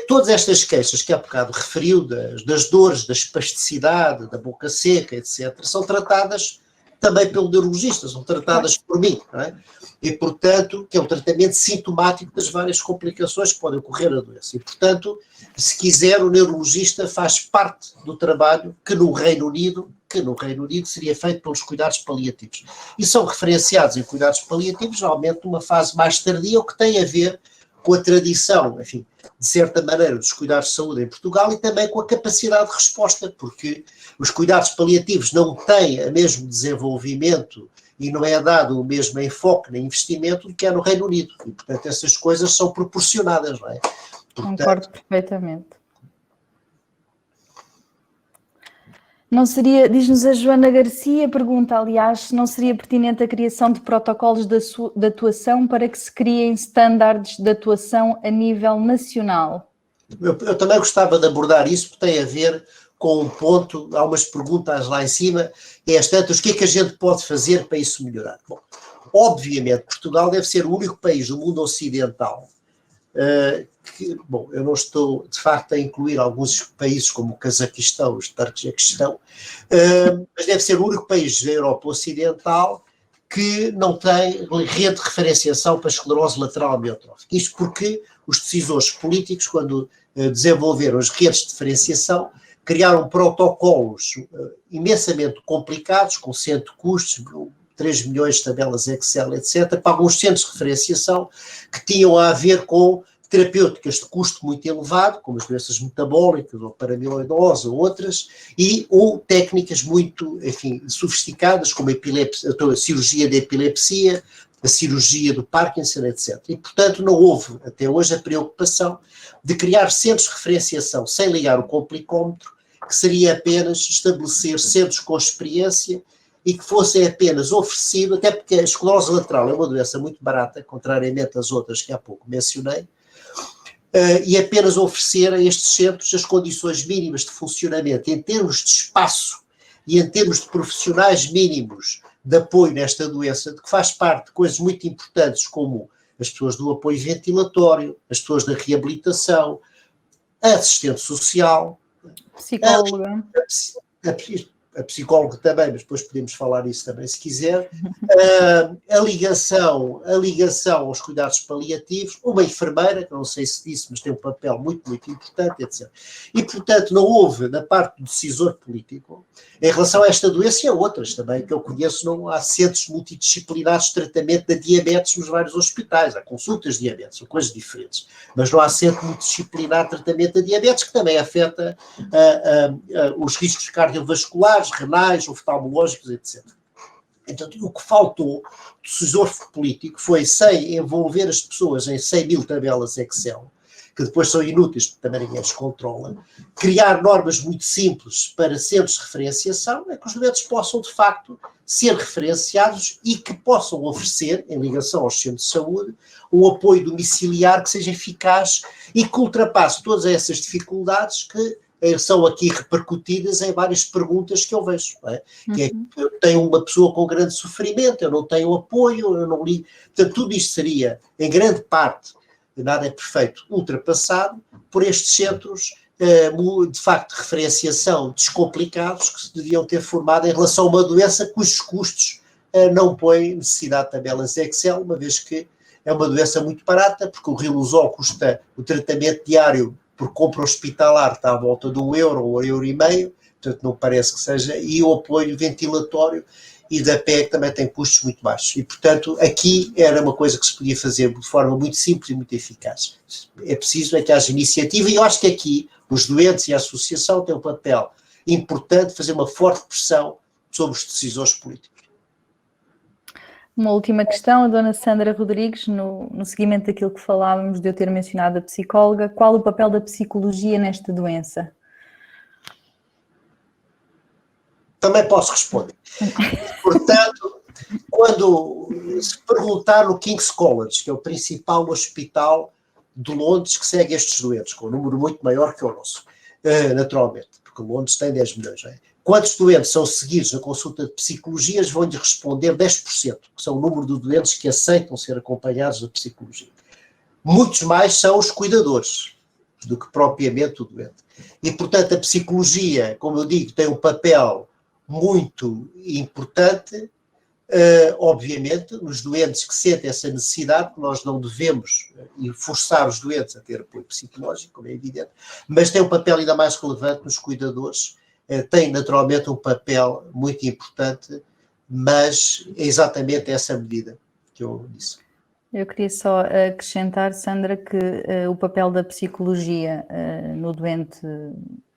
Todas estas queixas que há bocado referiu, das dores, da espasticidade, da boca seca, etc., são tratadas também pelo neurologista, são tratadas por mim, não é? E, portanto, que é um tratamento sintomático das várias complicações que podem ocorrer na doença. E, portanto, se quiser, o neurologista faz parte do trabalho que no Reino Unido seria feito pelos cuidados paliativos. E são referenciados em cuidados paliativos, geralmente numa fase mais tardia, o que tem a ver com a tradição, enfim, de certa maneira, dos cuidados de saúde em Portugal e também com a capacidade de resposta, porque os cuidados paliativos não têm o mesmo desenvolvimento e não é dado o mesmo enfoque nem investimento do que é no Reino Unido. E, portanto, essas coisas são proporcionadas, não é? Portanto, concordo perfeitamente. Não seria, diz-nos a Joana Garcia, pergunta, aliás, se não seria pertinente a criação de protocolos de atuação para que se criem estándares de atuação a nível nacional? Eu também gostava de abordar isso, porque tem a ver com um ponto, há umas perguntas lá em cima, e às tantas, o que é que a gente pode fazer para isso melhorar? Bom, obviamente, Portugal deve ser o único país do mundo ocidental bom, eu não estou de facto a incluir alguns países como o Cazaquistão, o Tarquequistão, mas deve ser o único país da Europa Ocidental que não tem rede de referenciação para esclerose lateral amiotrófica. Isto porque os decisores políticos, quando desenvolveram as redes de diferenciação, criaram protocolos imensamente complicados, com centro de custos, 3 milhões de tabelas Excel, etc., para alguns centros de referenciação que tinham a ver com terapêuticas de custo muito elevado, como as doenças metabólicas, ou paramiloidose, ou outras, ou técnicas muito, enfim, sofisticadas, como a cirurgia de epilepsia, a cirurgia do Parkinson, etc. E, portanto, não houve, até hoje, a preocupação de criar centros de referenciação sem ligar o complicómetro, que seria apenas estabelecer centros com experiência e que fossem apenas oferecido, até porque a esclerose lateral é uma doença muito barata, contrariamente às outras que há pouco mencionei, e apenas oferecer a estes centros as condições mínimas de funcionamento em termos de espaço e em termos de profissionais mínimos de apoio nesta doença, de que faz parte de coisas muito importantes como as pessoas do apoio ventilatório, as pessoas da reabilitação, a assistente social, psicóloga, a psicóloga também, mas depois podemos falar isso também se quiser, a ligação aos cuidados paliativos, uma enfermeira, que não sei se disse, mas tem um papel muito, muito importante, etc. E, portanto, não houve, da parte do decisor político, em relação a esta doença e a outras também, que eu conheço, não há centros multidisciplinares de tratamento da diabetes nos vários hospitais, há consultas de diabetes, são coisas diferentes, mas não há centro multidisciplinar de tratamento da diabetes, que também afeta os riscos cardiovasculares, renais, oftalmológicos, etc. Então, o que faltou do decisor político foi, sem envolver as pessoas em 100 mil tabelas Excel, que depois são inúteis, porque também ninguém as controla, criar normas muito simples para centros de referenciação, é que os doentes possam, de facto, ser referenciados e que possam oferecer, em ligação aos centros de saúde, um apoio domiciliar que seja eficaz e que ultrapasse todas essas dificuldades que são aqui repercutidas em várias perguntas que eu vejo, não é? Que é, eu tenho uma pessoa com grande sofrimento, eu não tenho apoio, eu não li. Portanto, tudo isto seria, em grande parte, nada é perfeito, ultrapassado por estes centros, de facto, de referenciação descomplicados que se deviam ter formado em relação a uma doença cujos custos não põem necessidade de tabelas Excel, uma vez que é uma doença muito barata, porque o Riluzol custa o tratamento diário por compra hospitalar está à volta de €1 ou €1,5, portanto não parece que seja, e o apoio ventilatório e da PEG também tem custos muito baixos. E, portanto, aqui era uma coisa que se podia fazer de forma muito simples e muito eficaz. É preciso que haja iniciativa, e eu acho que aqui os doentes e a associação têm um papel importante de fazer uma forte pressão sobre os decisores políticos. Uma última questão, a dona Sandra Rodrigues, no seguimento daquilo que falávamos de eu ter mencionado a psicóloga, qual o papel da psicologia nesta doença? Também posso responder. Portanto, quando se perguntar no King's College, que é o principal hospital de Londres que segue estes doentes, com um número muito maior que o nosso, naturalmente, porque Londres tem 10 milhões, não é? Quantos doentes são seguidos na consulta de psicologias, vão-lhe responder 10%, que são o número de doentes que aceitam ser acompanhados da psicologia. Muitos mais são os cuidadores do que propriamente o doente. E, portanto, a psicologia, como eu digo, tem um papel muito importante, obviamente, nos doentes que sentem essa necessidade, que nós não devemos forçar os doentes a ter apoio psicológico, como é evidente, mas tem um papel ainda mais relevante nos cuidadores, tem naturalmente um papel muito importante, mas é exatamente essa medida que eu disse. Eu queria só acrescentar, Sandra, que o papel da psicologia no doente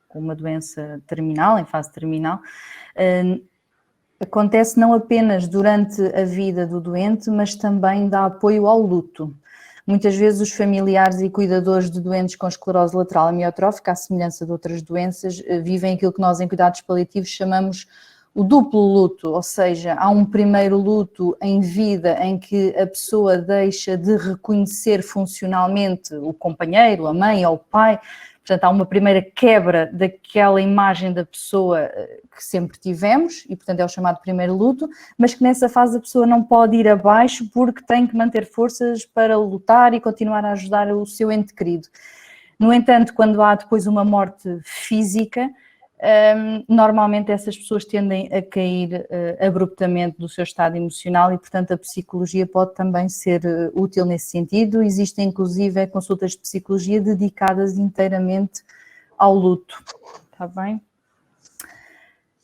com uma doença terminal, em fase terminal, acontece não apenas durante a vida do doente, mas também dá apoio ao luto. Muitas vezes os familiares e cuidadores de doentes com esclerose lateral amiotrófica, à semelhança de outras doenças, vivem aquilo que nós em cuidados paliativos chamamos o duplo luto, ou seja, há um primeiro luto em vida em que a pessoa deixa de reconhecer funcionalmente o companheiro, a mãe ou o pai. Portanto, há uma primeira quebra daquela imagem da pessoa que sempre tivemos, e portanto é o chamado primeiro luto, mas que nessa fase a pessoa não pode ir abaixo porque tem que manter forças para lutar e continuar a ajudar o seu ente querido. No entanto, quando há depois uma morte física, normalmente essas pessoas tendem a cair abruptamente do seu estado emocional e, portanto, a psicologia pode também ser útil nesse sentido. Existem, inclusive, consultas de psicologia dedicadas inteiramente ao luto. Está bem?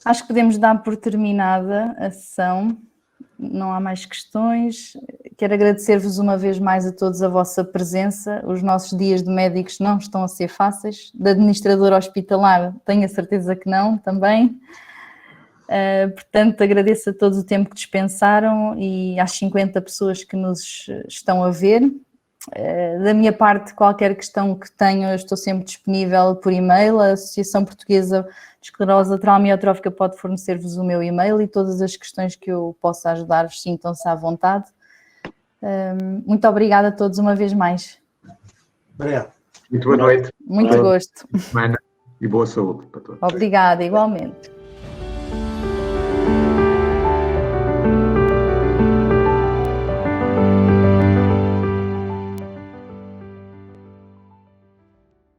Acho que podemos dar por terminada a sessão. Não há mais questões. Quero agradecer-vos uma vez mais a todos a vossa presença. Os nossos dias de médicos não estão a ser fáceis. De administrador hospitalar, tenho a certeza que não, também. Portanto, agradeço a todos o tempo que dispensaram e às 50 pessoas que nos estão a ver. Da minha parte, qualquer questão que tenham, eu estou sempre disponível por e-mail. A Associação Portuguesa de Esclerose Lateral Amiotrófica pode fornecer-vos o meu e-mail e todas as questões que eu possa ajudar-vos, sintam-se à vontade. Muito obrigada a todos uma vez mais. Obrigado. Muito boa noite. Muito gosto. E boa saúde para todos. Obrigada, igualmente.